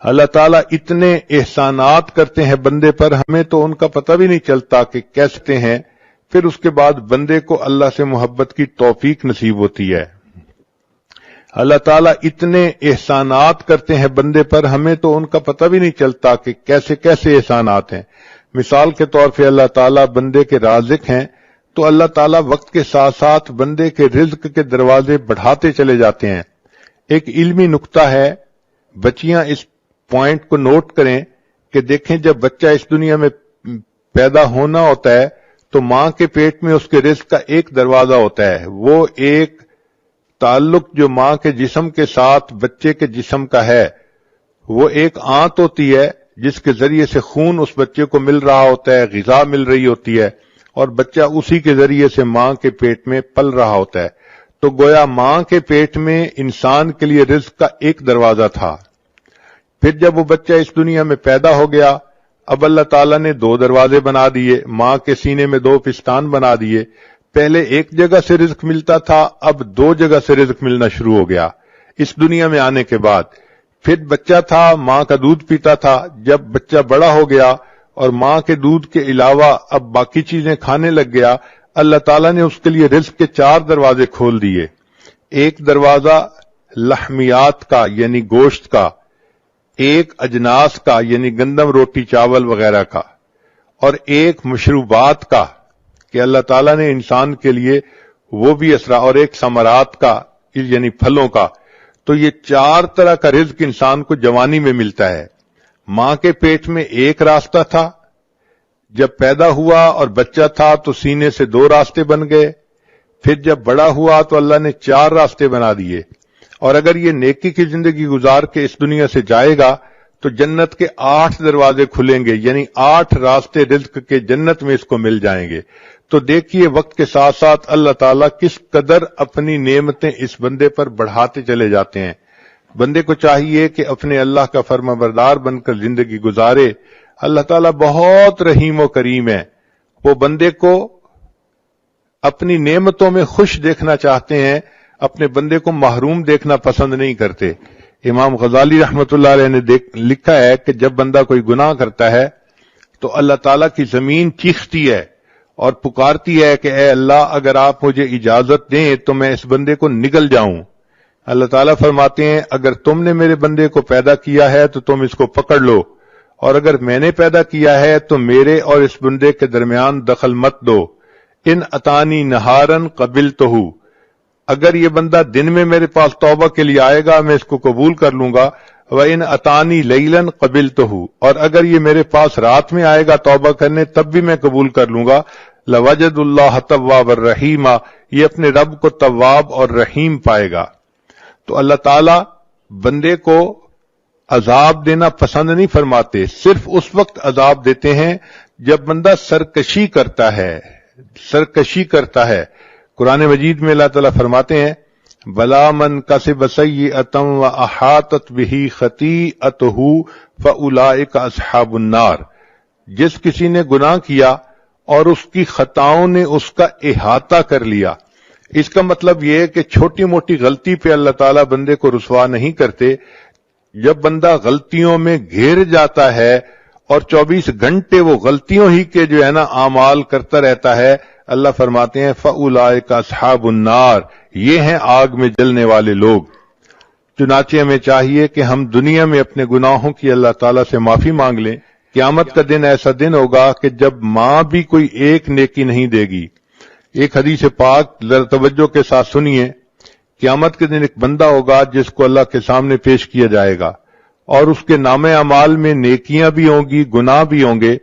اللہ تعالیٰ اتنے احسانات کرتے ہیں بندے پر، ہمیں تو ان کا پتہ بھی نہیں چلتا کہ کیسے ہیں. پھر اس کے بعد بندے کو اللہ سے محبت کی توفیق نصیب ہوتی ہے. اللہ تعالیٰ اتنے احسانات کرتے ہیں بندے پر، ہمیں تو ان کا پتہ بھی نہیں چلتا کہ کیسے کیسے احسانات ہیں. مثال کے طور پہ اللہ تعالیٰ بندے کے رازق ہیں، تو اللہ تعالیٰ وقت کے ساتھ ساتھ بندے کے رزق کے دروازے بڑھاتے چلے جاتے ہیں. ایک علمی نکتہ ہے، بچیاں اس پوائنٹ کو نوٹ کریں کہ دیکھیں جب بچہ اس دنیا میں پیدا ہونا ہوتا ہے تو ماں کے پیٹ میں اس کے رزق کا ایک دروازہ ہوتا ہے. وہ ایک تعلق جو ماں کے جسم کے ساتھ بچے کے جسم کا ہے، وہ ایک آنت ہوتی ہے جس کے ذریعے سے خون اس بچے کو مل رہا ہوتا ہے، غذا مل رہی ہوتی ہے، اور بچہ اسی کے ذریعے سے ماں کے پیٹ میں پل رہا ہوتا ہے. تو گویا ماں کے پیٹ میں انسان کے لیے رزق کا ایک دروازہ تھا. پھر جب وہ بچہ اس دنیا میں پیدا ہو گیا، اب اللہ تعالیٰ نے 2 دروازے بنا دیے، ماں کے سینے میں 2 پستان بنا دیے. پہلے ایک جگہ سے رزق ملتا تھا، اب 2 جگہ سے رزق ملنا شروع ہو گیا اس دنیا میں آنے کے بعد. پھر بچہ تھا، ماں کا دودھ پیتا تھا. جب بچہ بڑا ہو گیا اور ماں کے دودھ کے علاوہ اب باقی چیزیں کھانے لگ گیا، اللہ تعالیٰ نے اس کے لیے رزق کے 4 دروازے کھول دیے. ایک دروازہ لحمیات کا یعنی گوشت کا، ایک اجناس کا یعنی گندم روٹی چاول وغیرہ کا، اور ایک مشروبات کا کہ اللہ تعالیٰ نے انسان کے لیے وہ بھی اور ایک ثمرات کا یعنی پھلوں کا. تو یہ 4 طرح کا رزق انسان کو جوانی میں ملتا ہے. ماں کے پیٹ میں ایک راستہ تھا، جب پیدا ہوا اور بچہ تھا تو سینے سے 2 راستے بن گئے. پھر جب بڑا ہوا تو اللہ نے 4 راستے بنا دیے. اور اگر یہ نیکی کی زندگی گزار کے اس دنیا سے جائے گا تو جنت کے 8 دروازے کھلیں گے، یعنی 8 راستے رزق کے جنت میں اس کو مل جائیں گے. تو دیکھیے وقت کے ساتھ ساتھ اللہ تعالیٰ کس قدر اپنی نعمتیں اس بندے پر بڑھاتے چلے جاتے ہیں. بندے کو چاہیے کہ اپنے اللہ کا فرما بردار بن کر زندگی گزارے. اللہ تعالیٰ بہت رحیم و کریم ہے، وہ بندے کو اپنی نعمتوں میں خوش دیکھنا چاہتے ہیں، اپنے بندے کو محروم دیکھنا پسند نہیں کرتے. امام غزالی رحمت اللہ علیہ نے لکھا ہے کہ جب بندہ کوئی گناہ کرتا ہے تو اللہ تعالیٰ کی زمین چیختی ہے اور پکارتی ہے کہ اے اللہ اگر آپ مجھے اجازت دیں تو میں اس بندے کو نگل جاؤں. اللہ تعالیٰ فرماتے ہیں اگر تم نے میرے بندے کو پیدا کیا ہے تو تم اس کو پکڑ لو، اور اگر میں نے پیدا کیا ہے تو میرے اور اس بندے کے درمیان دخل مت دو. ان اتانی نہارن قبلتہ، اگر یہ بندہ دن میں میرے پاس توبہ کے لیے آئے گا میں اس کو قبول کر لوں گا. وَإِنْ أَتَانِي لَيْلًا قَبِلْتُهُ، اور اگر یہ میرے پاس رات میں آئے گا توبہ کرنے تب بھی میں قبول کر لوں گا. لَوَجَدُ اللَّهَ تَوَّابًا رَحِيمًا، یہ اپنے رب کو تواب اور رحیم پائے گا. تو اللہ تعالیٰ بندے کو عذاب دینا پسند نہیں فرماتے، صرف اس وقت عذاب دیتے ہیں جب بندہ سرکشی کرتا ہے. قرآن مجید میں اللہ تعالیٰ فرماتے ہیں بلا من کسب سیئۃ واحاطت بہ خطیئتہ فاولئک اصحاب النار، جس کسی نے گناہ کیا اور اس کی خطاؤں نے اس کا احاطہ کر لیا. اس کا مطلب یہ ہے کہ چھوٹی موٹی غلطی پہ اللہ تعالیٰ بندے کو رسوا نہیں کرتے. جب بندہ غلطیوں میں گھیر جاتا ہے اور 24 گھنٹے وہ غلطیوں ہی کے جو ہے نا اعمال کرتا رہتا ہے، اللہ فرماتے ہیں فَأُولَئِكَ أَصْحَابُ النَّارِ، یہ ہیں آگ میں جلنے والے لوگ. چنانچہ ہمیں چاہیے کہ ہم دنیا میں اپنے گناہوں کی اللہ تعالیٰ سے معافی مانگ لیں. قیامت کا دن ایسا دن ہوگا کہ جب ماں بھی کوئی ایک نیکی نہیں دے گی. ایک حدیث پاک ذرا توجہ کے ساتھ سنیے. قیامت کے دن ایک بندہ ہوگا جس کو اللہ کے سامنے پیش کیا جائے گا اور اس کے نام اعمال میں نیکیاں بھی ہوں گی، گناہ بھی ہوں گے،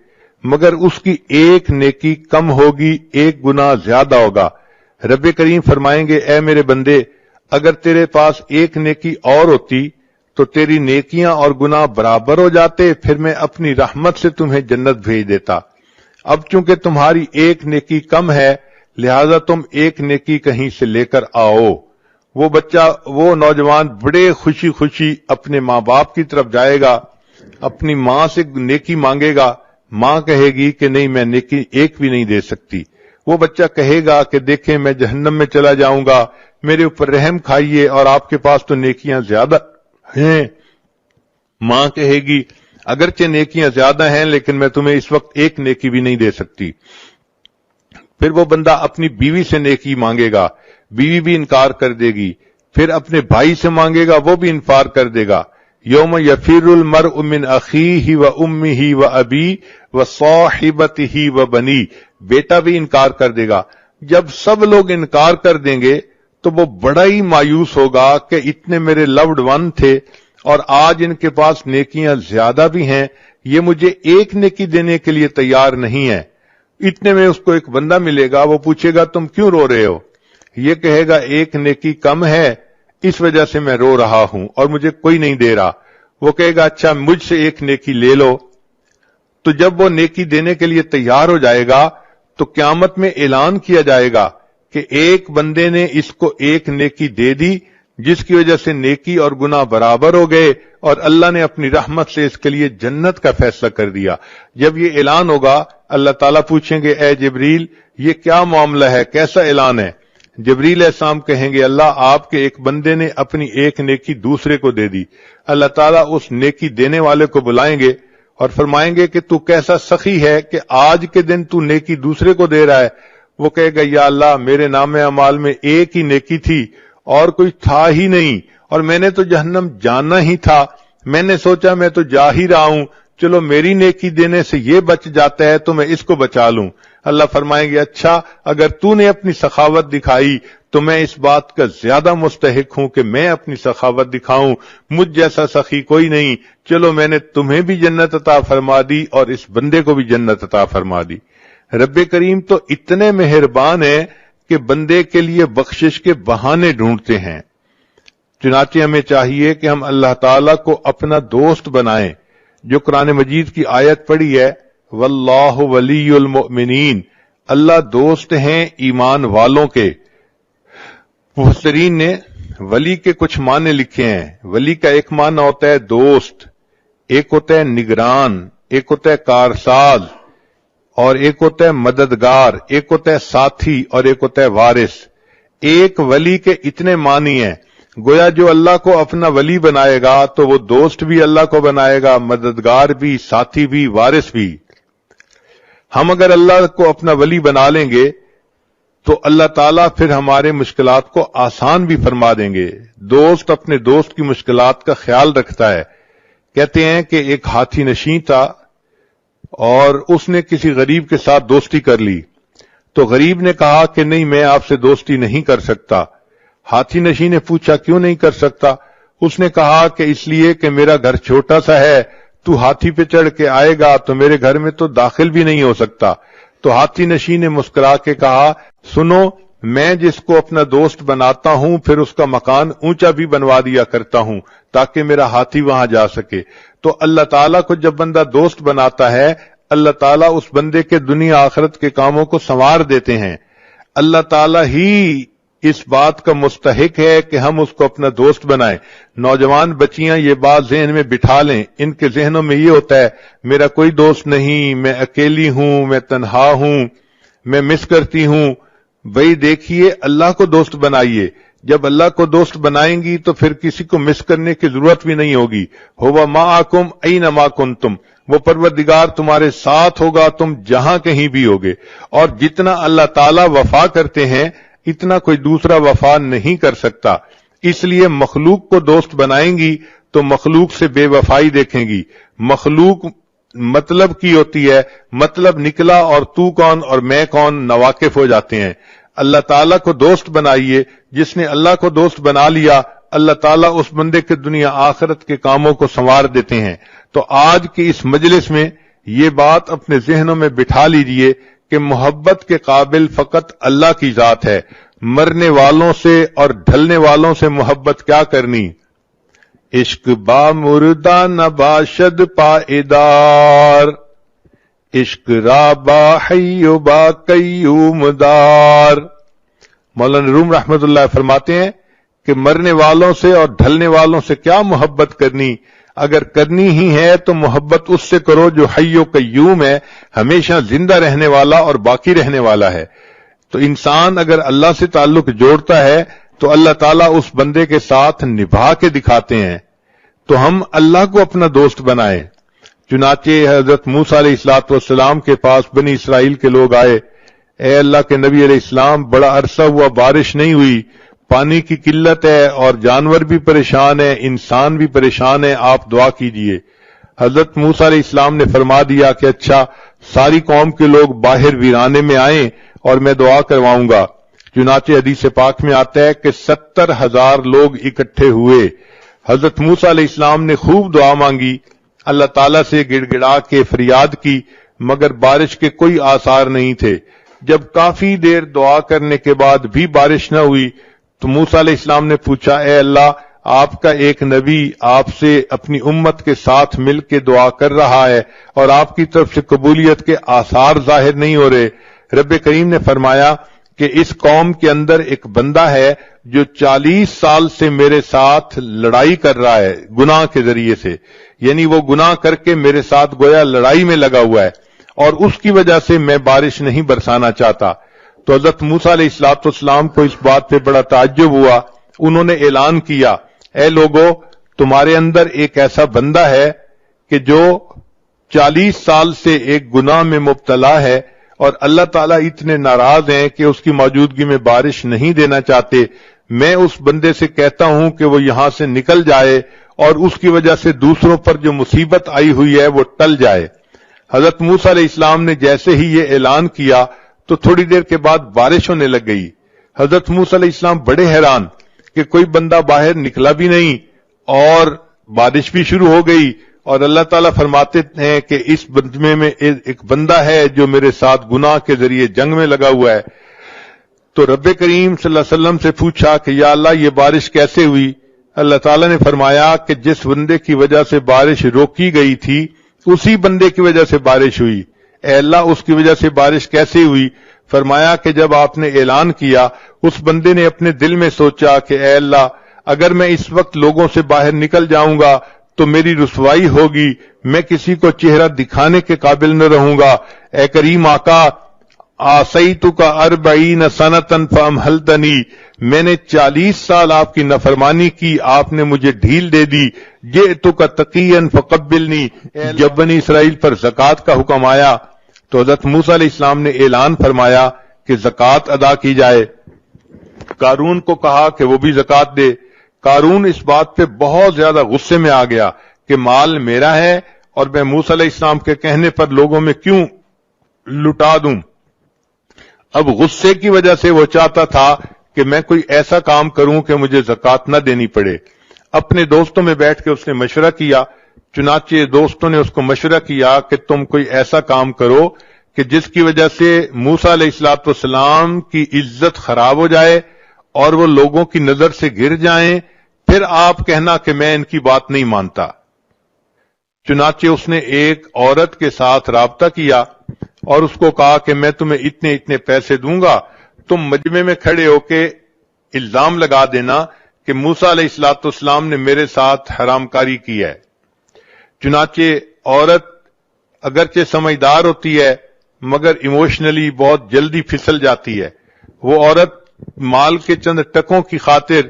مگر اس کی ایک نیکی کم ہوگی، ایک گناہ زیادہ ہوگا. رب کریم فرمائیں گے اے میرے بندے، اگر تیرے پاس ایک نیکی اور ہوتی تو تیری نیکیاں اور گناہ برابر ہو جاتے، پھر میں اپنی رحمت سے تمہیں جنت بھیج دیتا. اب چونکہ تمہاری ایک نیکی کم ہے لہذا تم ایک نیکی کہیں سے لے کر آؤ. وہ نوجوان بڑے خوشی خوشی اپنے ماں باپ کی طرف جائے گا، اپنی ماں سے نیکی مانگے گا. ماں کہے گی کہ نہیں، میں نیکی ایک بھی نہیں دے سکتی. وہ بچہ کہے گا کہ دیکھیں میں جہنم میں چلا جاؤں گا، میرے اوپر رحم کھائیے، اور آپ کے پاس تو نیکیاں زیادہ ہیں. ماں کہے گی اگرچہ نیکیاں زیادہ ہیں لیکن میں تمہیں اس وقت ایک نیکی بھی نہیں دے سکتی. پھر وہ بندہ اپنی بیوی سے نیکی مانگے گا، بیوی بھی انکار کر دے گی. پھر اپنے بھائی سے مانگے گا، وہ بھی انکار کر دے گا. یوم یفر المرء من اخیہ و امہ و ابی و صاحبتہ و بنی، بیٹا بھی انکار کر دے گا. جب سب لوگ انکار کر دیں گے تو وہ بڑا ہی مایوس ہوگا کہ اتنے میرے لوڈ ون تھے اور آج ان کے پاس نیکیاں زیادہ بھی ہیں، یہ مجھے ایک نیکی دینے کے لیے تیار نہیں ہے. اتنے میں اس کو ایک بندہ ملے گا، وہ پوچھے گا تم کیوں رو رہے ہو؟ یہ کہے گا ایک نیکی کم ہے اس وجہ سے میں رو رہا ہوں اور مجھے کوئی نہیں دے رہا. وہ کہے گا اچھا مجھ سے ایک نیکی لے لو. تو جب وہ نیکی دینے کے لیے تیار ہو جائے گا تو قیامت میں اعلان کیا جائے گا کہ ایک بندے نے اس کو ایک نیکی دے دی جس کی وجہ سے نیکی اور گناہ برابر ہو گئے اور اللہ نے اپنی رحمت سے اس کے لیے جنت کا فیصلہ کر دیا. جب یہ اعلان ہوگا اللہ تعالیٰ پوچھیں گے اے جبریل یہ کیا معاملہ ہے، کیسا اعلان ہے؟ جبریل علیہ السلام کہیں گے اللہ آپ کے ایک بندے نے اپنی ایک نیکی دوسرے کو دے دی. اللہ تعالیٰ اس نیکی دینے والے کو بلائیں گے اور فرمائیں گے کہ تو کیسا سخی ہے کہ آج کے دن تو نیکی دوسرے کو دے رہا ہے. وہ کہے گا یا اللہ میرے نام اعمال میں ایک ہی نیکی تھی اور کوئی تھا ہی نہیں، اور میں نے تو جہنم جانا ہی تھا، میں نے سوچا میں تو جا ہی رہا ہوں، چلو میری نیکی دینے سے یہ بچ جاتا ہے تو میں اس کو بچا لوں. اللہ فرمائیں گے اچھا اگر تو نے اپنی سخاوت دکھائی تو میں اس بات کا زیادہ مستحق ہوں کہ میں اپنی سخاوت دکھاؤں، مجھ جیسا سخی کوئی نہیں، چلو میں نے تمہیں بھی جنت عطا فرما دی اور اس بندے کو بھی جنت عطا فرما دی. رب کریم تو اتنے مہربان ہے کہ بندے کے لیے بخشش کے بہانے ڈھونڈتے ہیں. چنانچہ ہمیں چاہیے کہ ہم اللہ تعالیٰ کو اپنا دوست بنائیں. جو قرآن مجید کی آیت پڑھی ہے واللہ ولی المؤمنین، اللہ دوست ہیں ایمان والوں کے. مفسرین نے ولی کے کچھ معنی لکھے ہیں. ولی کا ایک معنی ہوتا ہے دوست، ایک ہوتا ہے نگران، ایک ہوتا ہے کارساز، اور ایک ہوتا ہے مددگار، ایک ہوتا ہے ساتھی اور ایک ہوتا ہے وارث. ایک ولی کے اتنے معنی ہیں. گویا جو اللہ کو اپنا ولی بنائے گا تو وہ دوست بھی اللہ کو بنائے گا، مددگار بھی، ساتھی بھی، وارث بھی. ہم اگر اللہ کو اپنا ولی بنا لیں گے تو اللہ تعالیٰ پھر ہمارے مشکلات کو آسان بھی فرما دیں گے. دوست اپنے دوست کی مشکلات کا خیال رکھتا ہے. کہتے ہیں کہ ایک ہاتھی نشین تھا اور اس نے کسی غریب کے ساتھ دوستی کر لی تو غریب نے کہا کہ نہیں میں آپ سے دوستی نہیں کر سکتا. ہاتھی نشین نے پوچھا کیوں نہیں کر سکتا؟ اس نے کہا کہ اس لیے کہ میرا گھر چھوٹا سا ہے، تو ہاتھی پہ چڑھ کے آئے گا تو میرے گھر میں تو داخل بھی نہیں ہو سکتا. تو ہاتھی نشین نے مسکرا کے کہا سنو میں جس کو اپنا دوست بناتا ہوں پھر اس کا مکان اونچا بھی بنوا دیا کرتا ہوں تاکہ میرا ہاتھی وہاں جا سکے. تو اللہ تعالیٰ کو جب بندہ دوست بناتا ہے اللہ تعالیٰ اس بندے کے دنیا آخرت کے کاموں کو سنوار دیتے ہیں. اللہ تعالیٰ ہی اس بات کا مستحق ہے کہ ہم اس کو اپنا دوست بنائیں. نوجوان بچیاں یہ بات ذہن میں بٹھا لیں. ان کے ذہنوں میں یہ ہوتا ہے میرا کوئی دوست نہیں، میں اکیلی ہوں، میں تنہا ہوں، میں مس کرتی ہوں. بھئی دیکھیے اللہ کو دوست بنائیے. جب اللہ کو دوست بنائیں گی تو پھر کسی کو مس کرنے کی ضرورت بھی نہیں ہوگی. ہوا معکم اینما کنتم، وہ پروردگار تمہارے ساتھ ہوگا تم جہاں کہیں بھی ہوگے. اور جتنا اللہ تعالیٰ وفا کرتے ہیں اتنا کوئی دوسرا وفا نہیں کر سکتا. اس لیے مخلوق کو دوست بنائیں گی تو مخلوق سے بے وفائی دیکھیں گی. مخلوق مطلب کی ہوتی ہے، مطلب نکلا اور تو کون اور میں کون ناواقف ہو جاتے ہیں. اللہ تعالیٰ کو دوست بنائیے. جس نے اللہ کو دوست بنا لیا، اللہ تعالیٰ اس بندے کے دنیا آخرت کے کاموں کو سنوار دیتے ہیں. تو آج کی اس مجلس میں یہ بات اپنے ذہنوں میں بٹھا لیجئے کہ محبت کے قابل فقط اللہ کی ذات ہے. مرنے والوں سے اور ڈھلنے والوں سے محبت کیا کرنی. عشق با مردہ نباشد پائیدار، عشق را با حی و با قیوم دار. مولانا روم رحمت اللہ فرماتے ہیں کہ مرنے والوں سے اور ڈھلنے والوں سے کیا محبت کرنی. اگر کرنی ہی ہے تو محبت اس سے کرو جو حی و قیوم ہے، ہمیشہ زندہ رہنے والا اور باقی رہنے والا ہے. تو انسان اگر اللہ سے تعلق جوڑتا ہے تو اللہ تعالیٰ اس بندے کے ساتھ نبھا کے دکھاتے ہیں. تو ہم اللہ کو اپنا دوست بنائیں. چنانچہ حضرت موسیٰ علیہ السلام کے پاس بنی اسرائیل کے لوگ آئے. اے اللہ کے نبی علیہ السلام، بڑا عرصہ ہوا بارش نہیں ہوئی، پانی کی قلت ہے اور جانور بھی پریشان ہیں، انسان بھی پریشان ہے، آپ دعا کیجئے. حضرت موسیٰ علیہ السلام نے فرما دیا کہ اچھا، ساری قوم کے لوگ باہر ویرانے میں آئیں اور میں دعا کرواؤں گا. چنانچہ حدیث پاک میں آتا ہے کہ 70,000 لوگ اکٹھے ہوئے. حضرت موسیٰ علیہ السلام نے خوب دعا مانگی، اللہ تعالیٰ سے گڑ گڑا کے فریاد کی، مگر بارش کے کوئی آثار نہیں تھے. جب کافی دیر دعا کرنے کے بعد بھی بارش نہ ہوئی تو موسیٰ علیہ السلام نے پوچھا، اے اللہ، آپ کا ایک نبی آپ سے اپنی امت کے ساتھ مل کے دعا کر رہا ہے اور آپ کی طرف سے قبولیت کے آثار ظاہر نہیں ہو رہے. رب کریم نے فرمایا کہ اس قوم کے اندر ایک بندہ ہے جو 40 سال سے میرے ساتھ لڑائی کر رہا ہے گناہ کے ذریعے سے، یعنی وہ گناہ کر کے میرے ساتھ گویا لڑائی میں لگا ہوا ہے، اور اس کی وجہ سے میں بارش نہیں برسانا چاہتا. تو حضرت موسیٰ علیہ السلام کو اس بات پہ بڑا تعجب ہوا. انہوں نے اعلان کیا، اے لوگو، تمہارے اندر ایک ایسا بندہ ہے کہ جو 40 سال سے ایک گناہ میں مبتلا ہے اور اللہ تعالیٰ اتنے ناراض ہیں کہ اس کی موجودگی میں بارش نہیں دینا چاہتے. میں اس بندے سے کہتا ہوں کہ وہ یہاں سے نکل جائے اور اس کی وجہ سے دوسروں پر جو مصیبت آئی ہوئی ہے وہ ٹل جائے. حضرت موسیٰ علیہ السلام نے جیسے ہی یہ اعلان کیا تو تھوڑی دیر کے بعد بارش ہونے لگ گئی. حضرت موسیٰ علیہ السلام بڑے حیران کہ کوئی بندہ باہر نکلا بھی نہیں اور بارش بھی شروع ہو گئی، اور اللہ تعالیٰ فرماتے ہیں کہ اس بندے میں ایک بندہ ہے جو میرے ساتھ گناہ کے ذریعے جنگ میں لگا ہوا ہے. تو رب کریم صلی اللہ علیہ وسلم سے پوچھا کہ یا اللہ، یہ بارش کیسے ہوئی؟ اللہ تعالیٰ نے فرمایا کہ جس بندے کی وجہ سے بارش روکی گئی تھی اسی بندے کی وجہ سے بارش ہوئی. اے اللہ، اس کی وجہ سے بارش کیسے ہوئی؟ فرمایا کہ جب آپ نے اعلان کیا اس بندے نے اپنے دل میں سوچا کہ اے اللہ، اگر میں اس وقت لوگوں سے باہر نکل جاؤں گا تو میری رسوائی ہوگی، میں کسی کو چہرہ دکھانے کے قابل نہ رہوں گا. اے کریم آقا، آسیتک 40 سنۃ فامہلتنی، میں نے 40 سال آپ کی نافرمانی کی، آپ نے مجھے ڈھیل دے دی. جئتک تقیا فقبلنی، جب بنی اسرائیل پر زکوٰۃ کا حکم آیا تو حضرت موسیٰ علیہ السلام نے اعلان فرمایا کہ زکوٰۃ ادا کی جائے. قارون کو کہا کہ وہ بھی زکوٰۃ دے. قارون اس بات پہ بہت زیادہ غصے میں آ گیا کہ مال میرا ہے اور میں موسیٰ علیہ السلام کے کہنے پر لوگوں میں کیوں لٹا دوں. اب غصے کی وجہ سے وہ چاہتا تھا کہ میں کوئی ایسا کام کروں کہ مجھے زکوٰۃ نہ دینی پڑے. اپنے دوستوں میں بیٹھ کے اس نے مشورہ کیا. چنانچہ دوستوں نے اس کو مشورہ کیا کہ تم کوئی ایسا کام کرو کہ جس کی وجہ سے موسیٰ علیہ السلام کی عزت خراب ہو جائے اور وہ لوگوں کی نظر سے گر جائیں، پھر آپ کہنا کہ میں ان کی بات نہیں مانتا. چنانچہ اس نے ایک عورت کے ساتھ رابطہ کیا اور اس کو کہا کہ میں تمہیں اتنے اتنے پیسے دوں گا، تم مجمع میں کھڑے ہو کے الزام لگا دینا کہ موسیٰ علیہ السلام نے میرے ساتھ حرام کاری کی ہے. چنانچہ عورت اگرچہ سمجھدار ہوتی ہے مگر ایموشنلی بہت جلدی پھسل جاتی ہے. وہ عورت مال کے چند ٹکوں کی خاطر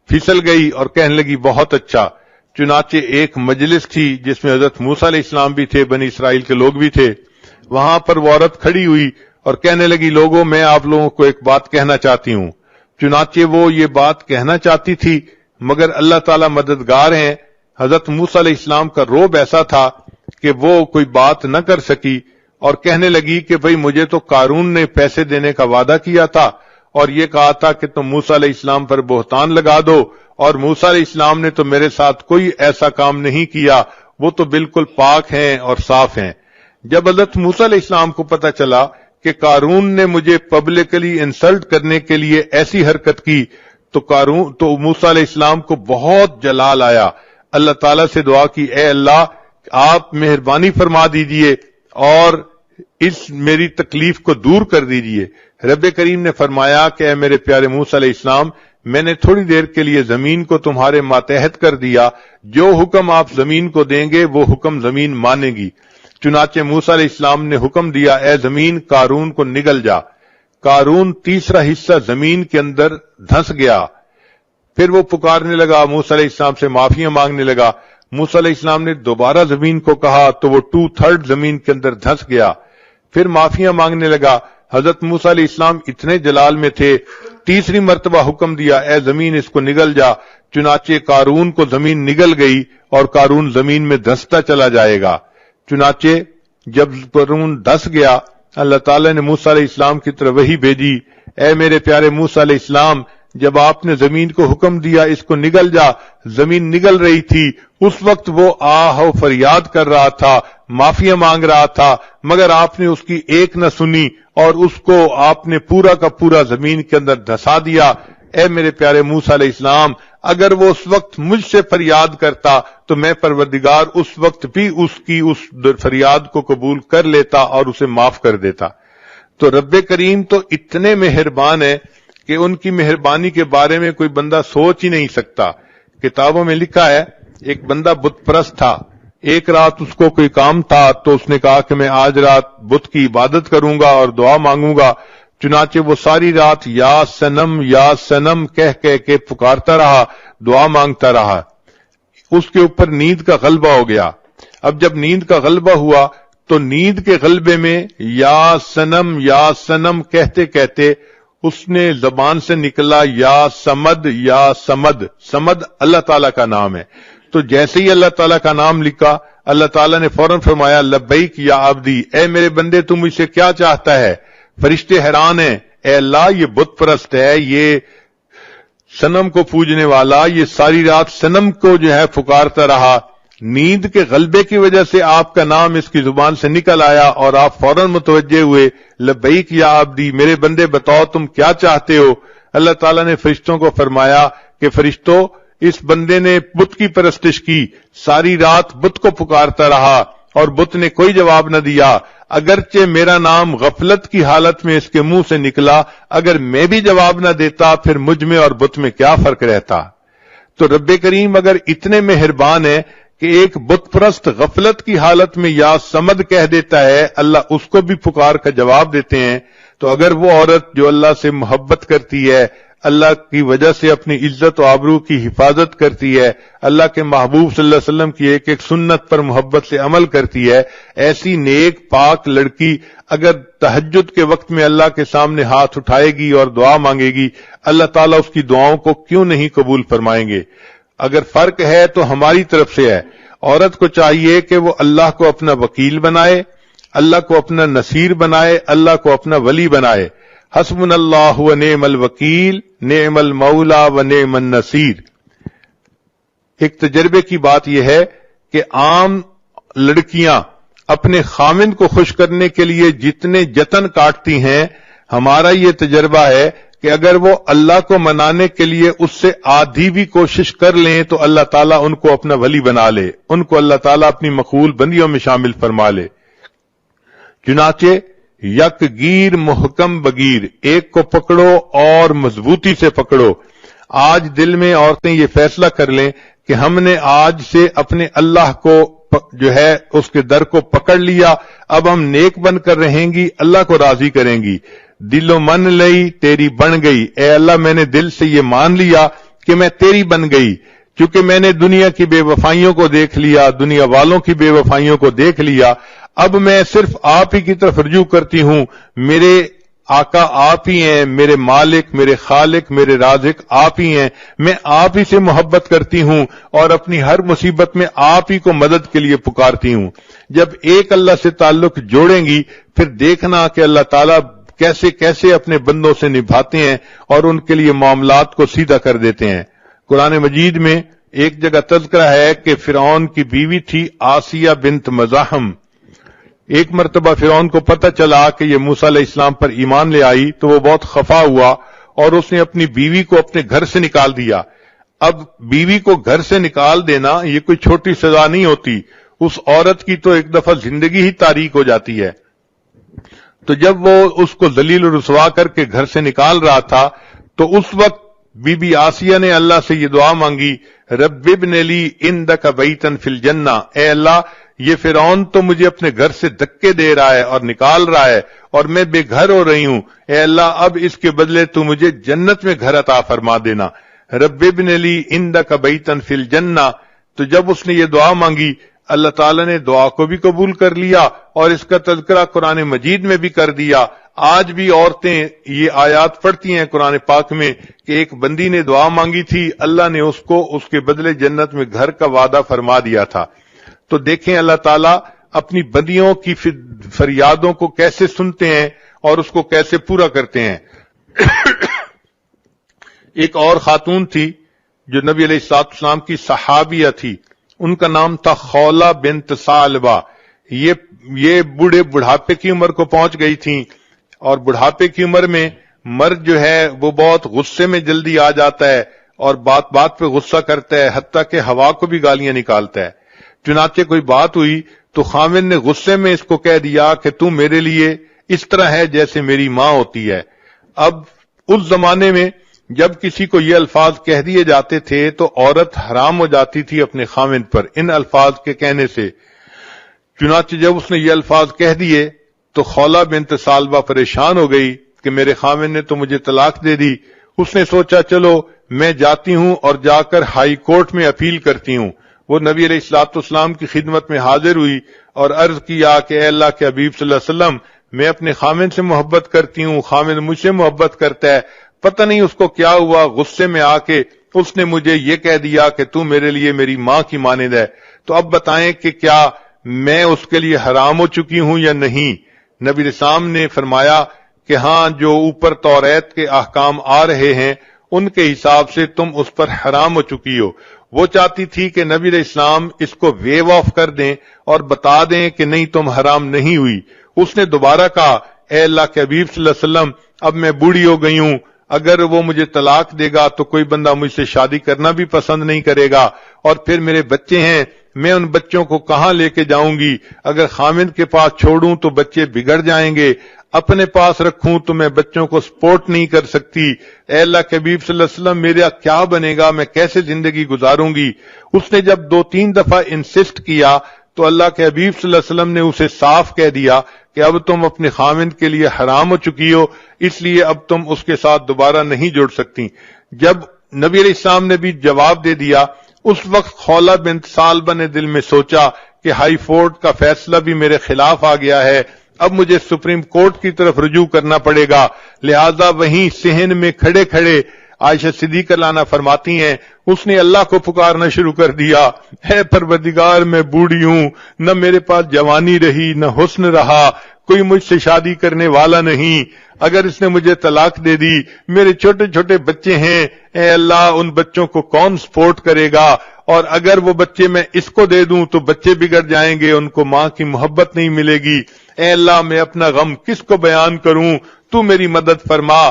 پھسل گئی اور کہنے لگی بہت اچھا. چنانچہ ایک مجلس تھی جس میں حضرت موسیٰ علیہ السلام بھی تھے، بنی اسرائیل کے لوگ بھی تھے. وہاں پر وہ عورت کھڑی ہوئی اور کہنے لگی لوگوں، میں آپ لوگوں کو ایک بات کہنا چاہتی ہوں. چنانچہ وہ یہ بات کہنا چاہتی تھی مگر اللہ تعالیٰ مددگار ہیں. حضرت موسیٰ علیہ السلام کا روب ایسا تھا کہ وہ کوئی بات نہ کر سکی اور کہنے لگی کہ بھئی مجھے تو قارون نے پیسے دینے کا وعدہ کیا تھا اور یہ کہا تھا کہ تم موسیٰ علیہ السلام پر بہتان لگا دو، اور موسیٰ علیہ السلام نے تو میرے ساتھ کوئی ایسا کام نہیں کیا، وہ تو بالکل پاک ہیں اور صاف ہیں. جب حضرت موسیٰ علیہ السلام کو پتہ چلا کہ قارون نے مجھے پبلکلی انسلٹ کرنے کے لیے ایسی حرکت کی تو موسیٰ علیہ السلام کو بہت جلال آیا. اللہ تعالیٰ سے دعا کی، اے اللہ آپ مہربانی فرما دیجئے اور اس میری تکلیف کو دور کر دیجئے. رب کریم نے فرمایا کہ اے میرے پیارے موسیٰ علیہ السلام، میں نے تھوڑی دیر کے لیے زمین کو تمہارے ماتحت کر دیا، جو حکم آپ زمین کو دیں گے وہ حکم زمین مانے گی. چنانچہ موسیٰ علیہ السلام نے حکم دیا، اے زمین قارون کو نگل جا. قارون تیسرا حصہ زمین کے اندر دھنس گیا. پھر وہ پکارنے لگا، موسیٰ علیہ السلام سے معافیاں مانگنے لگا. موسیٰ علیہ السلام نے دوبارہ زمین کو کہا تو وہ 2/3 زمین کے اندر دھنس گیا. پھر معافیاں مانگنے لگا. حضرت موسیٰ علیہ السلام اتنے جلال میں تھے، تیسری مرتبہ حکم دیا، اے زمین اس کو نگل جا. چنانچہ قارون کو زمین نگل گئی اور قارون زمین میں دھستا چلا جائے گا. چنانچہ جب قارون دھس گیا، اللہ تعالیٰ نے موسیٰ علیہ السلام کی طرف وحی بھیجی، اے میرے پیارے موسیٰ علیہ السلام، جب آپ نے زمین کو حکم دیا اس کو نگل جا، زمین نگل رہی تھی، اس وقت وہ آہ و فریاد کر رہا تھا، معافیاں مانگ رہا تھا، مگر آپ نے اس کی ایک نہ سنی اور اس کو آپ نے پورا کا پورا زمین کے اندر دھسا دیا. اے میرے پیارے موسیٰ علیہ السلام، اگر وہ اس وقت مجھ سے فریاد کرتا تو میں پروردگار اس وقت بھی اس کی اس فریاد کو قبول کر لیتا اور اسے معاف کر دیتا. تو رب کریم تو اتنے مہربان ہے کہ ان کی مہربانی کے بارے میں کوئی بندہ سوچ ہی نہیں سکتا. کتابوں میں لکھا ہے ایک بندہ بت پرست تھا، ایک رات اس کو کوئی کام تھا تو اس نے کہا کہ میں آج رات بت کی عبادت کروں گا اور دعا مانگوں گا. چنانچہ وہ ساری رات یا سنم کہہ کے پکارتا رہا، دعا مانگتا رہا. اس کے اوپر نیند کا غلبہ ہو گیا. اب جب نیند کا غلبہ ہوا تو نیند کے غلبے میں یا سنم کہتے کہتے اس نے زبان سے نکلا یا سمد. سمد اللہ تعالیٰ کا نام ہے. تو جیسے ہی اللہ تعالیٰ کا نام لکھا، اللہ تعالیٰ نے فوراً فرمایا لبیک یا عبدی، اے میرے بندے تم مجھ سے کیا چاہتا ہے؟ فرشتے حیران ہیں، اے اللہ یہ بت پرست ہے، یہ صنم کو پوجنے والا، یہ ساری رات صنم کو جو ہے پکارتا رہا. نیند کے غلبے کی وجہ سے آپ کا نام اس کی زبان سے نکل آیا اور آپ فوراً متوجہ ہوئے، لبیک یا عبدی، میرے بندے بتاؤ تم کیا چاہتے ہو؟ اللہ تعالیٰ نے فرشتوں کو فرمایا کہ فرشتوں، اس بندے نے بت کی پرستش کی، ساری رات بت کو پکارتا رہا اور بت نے کوئی جواب نہ دیا. اگرچہ میرا نام غفلت کی حالت میں اس کے منہ سے نکلا، اگر میں بھی جواب نہ دیتا پھر مجھ میں اور بت میں کیا فرق رہتا؟ تو رب کریم اگر اتنے مہربان ہے کہ ایک بت پرست غفلت کی حالت میں یا سمد کہہ دیتا ہے، اللہ اس کو بھی پکار کا جواب دیتے ہیں، تو اگر وہ عورت جو اللہ سے محبت کرتی ہے، اللہ کی وجہ سے اپنی عزت و آبرو کی حفاظت کرتی ہے، اللہ کے محبوب صلی اللہ علیہ وسلم کی ایک ایک سنت پر محبت سے عمل کرتی ہے، ایسی نیک پاک لڑکی اگر تہجد کے وقت میں اللہ کے سامنے ہاتھ اٹھائے گی اور دعا مانگے گی، اللہ تعالیٰ اس کی دعاؤں کو کیوں نہیں قبول فرمائیں گے؟ اگر فرق ہے تو ہماری طرف سے ہے. عورت کو چاہیے کہ وہ اللہ کو اپنا وکیل بنائے، اللہ کو اپنا نصیر بنائے، اللہ کو اپنا ولی بنائے. حسبنا اللہ و نعم الوکیل، نعم المولا و نعم النصیر. ایک تجربے کی بات یہ ہے کہ عام لڑکیاں اپنے خاوند کو خوش کرنے کے لیے جتنے جتن کاٹتی ہیں، ہمارا یہ تجربہ ہے کہ اگر وہ اللہ کو منانے کے لیے اس سے آدھی بھی کوشش کر لیں تو اللہ تعالیٰ ان کو اپنا ولی بنا لے، ان کو اللہ تعالیٰ اپنی مقبول بندیوں میں شامل فرما لے. چنانچہ یک گیر محکم بگیر، ایک کو پکڑو اور مضبوطی سے پکڑو. آج دل میں عورتیں یہ فیصلہ کر لیں کہ ہم نے آج سے اپنے اللہ کو جو ہے اس کے در کو پکڑ لیا، اب ہم نیک بن کر رہیں گی، اللہ کو راضی کریں گی. دلو من لئی تیری بن گئی، اے اللہ میں نے دل سے یہ مان لیا کہ میں تیری بن گئی، کیونکہ میں نے دنیا کی بے وفائیوں کو دیکھ لیا، دنیا والوں کی بے وفائیوں کو دیکھ لیا، اب میں صرف آپ ہی کی طرف رجوع کرتی ہوں. میرے آقا آپ ہی ہیں، میرے مالک، میرے خالق، میرے رازق آپ ہی ہیں، میں آپ ہی سے محبت کرتی ہوں اور اپنی ہر مصیبت میں آپ ہی کو مدد کے لیے پکارتی ہوں۔ جب ایک اللہ سے تعلق جوڑیں گی پھر دیکھنا کہ اللہ تعالیٰ کیسے کیسے اپنے بندوں سے نبھاتے ہیں اور ان کے لیے معاملات کو سیدھا کر دیتے ہیں۔ قرآن مجید میں ایک جگہ تذکرہ ہے کہ فرعون کی بیوی تھی آسیہ بنت مزاحم۔ ایک مرتبہ فرعون کو پتہ چلا کہ یہ موسیٰ علیہ السلام پر ایمان لے آئی تو وہ بہت خفا ہوا اور اس نے اپنی بیوی کو اپنے گھر سے نکال دیا۔ اب بیوی کو گھر سے نکال دینا یہ کوئی چھوٹی سزا نہیں ہوتی، اس عورت کی تو ایک دفعہ زندگی ہی تاریک ہو جاتی ہے۔ تو جب وہ اس کو ذلیل و رسوا کر کے گھر سے نکال رہا تھا تو اس وقت بی بی آسیہ نے اللہ سے یہ دعا مانگی، رب ابن لی عندک بیتا فی الجنہ، اے اللہ یہ فرعون تو مجھے اپنے گھر سے دھکے دے رہا ہے اور نکال رہا ہے اور میں بے گھر ہو رہی ہوں، اے اللہ اب اس کے بدلے تو مجھے جنت میں گھر عطا فرما دینا، رب ابن لی عندک بیتا فی الجنہ۔ تو جب اس نے یہ دعا مانگی اللہ تعالیٰ نے دعا کو بھی قبول کر لیا اور اس کا تذکرہ قرآن مجید میں بھی کر دیا۔ آج بھی عورتیں یہ آیات پڑھتی ہیں قرآن پاک میں کہ ایک بندی نے دعا مانگی تھی، اللہ نے اس کو اس کے بدلے جنت میں گھر کا وعدہ فرما دیا تھا۔ تو دیکھیں اللہ تعالیٰ اپنی بندیوں کی فریادوں کو کیسے سنتے ہیں اور اس کو کیسے پورا کرتے ہیں۔ ایک اور خاتون تھی جو نبی علیہ الصلوۃ والسلام کی صحابیہ تھی، ان کا نام تھا خولہ بنت ثعلبہ۔ یہ بڑھاپے کی عمر کو پہنچ گئی تھیں اور بڑھاپے کی عمر میں مرد جو ہے وہ بہت غصے میں جلدی آ جاتا ہے اور بات بات پہ غصہ کرتا ہے، حتیٰ کہ ہوا کو بھی گالیاں نکالتا ہے۔ چنانچہ کوئی بات ہوئی تو خاوند نے غصے میں اس کو کہہ دیا کہ تو میرے لیے اس طرح ہے جیسے میری ماں ہوتی ہے۔ اب اس زمانے میں جب کسی کو یہ الفاظ کہہ دیے جاتے تھے تو عورت حرام ہو جاتی تھی اپنے خاوند پر ان الفاظ کے کہنے سے۔ چنانچہ جب اس نے یہ الفاظ کہہ دیے تو خولہ بنت ثعلبہ پریشان ہو گئی کہ میرے خاوند نے تو مجھے طلاق دے دی۔ اس نے سوچا چلو میں جاتی ہوں اور جا کر ہائی کورٹ میں اپیل کرتی ہوں۔ وہ نبی علیہ الصلوۃ والسلام کی خدمت میں حاضر ہوئی اور عرض کیا کہ اے اللہ کے حبیب صلی اللہ علیہ وسلم، میں اپنے خاوند سے محبت کرتی ہوں، خاوند مجھ سے محبت کرتا ہے، پتہ نہیں اس کو کیا ہوا، غصے میں آ کے اس نے مجھے یہ کہہ دیا کہ تو میرے لیے میری ماں کی مانند ہے، تو اب بتائیں کہ کیا میں اس کے لیے حرام ہو چکی ہوں یا نہیں؟ نبی الاسلام نے فرمایا کہ ہاں، جو اوپر توریت کے احکام آ رہے ہیں ان کے حساب سے تم اس پر حرام ہو چکی ہو۔ وہ چاہتی تھی کہ نبی علیہ السلام اس کو ویو آف کر دیں اور بتا دیں کہ نہیں تم حرام نہیں ہوئی۔ اس نے دوبارہ کہا اے اللہ کے حبیب صلی اللہ علیہ وسلم، اب میں بوڑھی ہو گئی ہوں، اگر وہ مجھے طلاق دے گا تو کوئی بندہ مجھ سے شادی کرنا بھی پسند نہیں کرے گا، اور پھر میرے بچے ہیں، میں ان بچوں کو کہاں لے کے جاؤں گی؟ اگر خاوند کے پاس چھوڑوں تو بچے بگڑ جائیں گے، اپنے پاس رکھوں تو میں بچوں کو سپورٹ نہیں کر سکتی۔ اے اللہ کے حبیب صلی اللہ علیہ وسلم، میرا کیا بنے گا؟ میں کیسے زندگی گزاروں گی؟ اس نے جب 2-3 دفعہ انسسٹ کیا تو اللہ کے حبیب صلی اللہ علیہ وسلم نے اسے صاف کہہ دیا کہ اب تم اپنے خاوند کے لیے حرام ہو چکی ہو، اس لیے اب تم اس کے ساتھ دوبارہ نہیں جڑ سکتی۔ جب نبی علیہ السلام نے بھی جواب دے دیا، اس وقت خولہ بنت ثعلبہ نے دل میں سوچا کہ ہائی کورٹ کا فیصلہ بھی میرے خلاف آ گیا ہے، اب مجھے سپریم کورٹ کی طرف رجوع کرنا پڑے گا، لہذا وہیں صحن میں کھڑے کھڑے عائشہ صدیقہ عنہا فرماتی ہیں اس نے اللہ کو پکارنا شروع کر دیا، اے پروردگار میں بوڑھی ہوں، نہ میرے پاس جوانی رہی نہ حسن رہا، کوئی مجھ سے شادی کرنے والا نہیں، اگر اس نے مجھے طلاق دے دی، میرے چھوٹے چھوٹے بچے ہیں، اے اللہ ان بچوں کو کون سپورٹ کرے گا؟ اور اگر وہ بچے میں اس کو دے دوں تو بچے بگڑ جائیں گے، ان کو ماں کی محبت نہیں ملے گی، اے اللہ میں اپنا غم کس کو بیان کروں؟ تو میری مدد فرما۔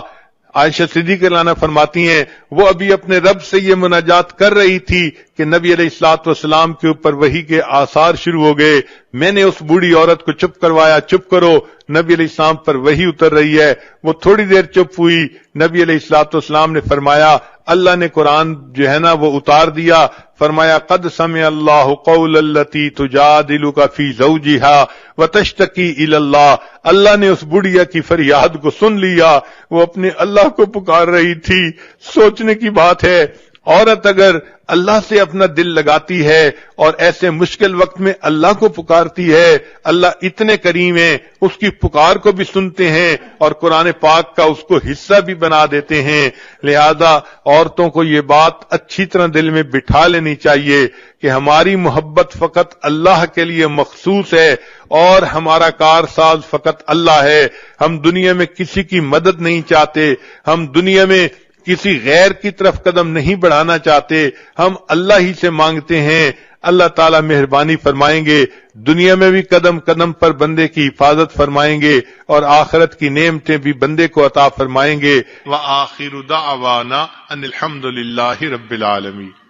عائشہ صدیقہ عنہا فرماتی ہیں وہ ابھی اپنے رب سے یہ مناجات کر رہی تھی کہ نبی علیہ الصلوۃ والسلام کے اوپر وحی کے آثار شروع ہو گئے۔ میں نے اس بوڑھی عورت کو چپ کروایا، چپ کرو، نبی علیہ السلام پر وحی اتر رہی ہے۔ وہ تھوڑی دیر چپ ہوئی، نبی علیہ الصلوۃ والسلام نے فرمایا، اللہ نے قرآن جو ہے نا وہ اتار دیا، فرمایا قد سمع اللہ قول التی تجادلک فی زوجہا وتشتکی الی اللہ، اللہ نے اس بڑھیا کی فریاد کو سن لیا، وہ اپنے اللہ کو پکار رہی تھی۔ سوچنے کی بات ہے، عورت اگر اللہ سے اپنا دل لگاتی ہے اور ایسے مشکل وقت میں اللہ کو پکارتی ہے، اللہ اتنے کریم ہیں، اس کی پکار کو بھی سنتے ہیں اور قرآن پاک کا اس کو حصہ بھی بنا دیتے ہیں۔ لہذا عورتوں کو یہ بات اچھی طرح دل میں بٹھا لینی چاہیے کہ ہماری محبت فقط اللہ کے لیے مخصوص ہے اور ہمارا کارساز فقط اللہ ہے۔ ہم دنیا میں کسی کی مدد نہیں چاہتے، ہم دنیا میں کسی غیر کی طرف قدم نہیں بڑھانا چاہتے، ہم اللہ ہی سے مانگتے ہیں۔ اللہ تعالیٰ مہربانی فرمائیں گے، دنیا میں بھی قدم قدم پر بندے کی حفاظت فرمائیں گے اور آخرت کی نعمتیں بھی بندے کو عطا فرمائیں گے۔ وآخر دعوانا ان الحمد للہ رب العالمین۔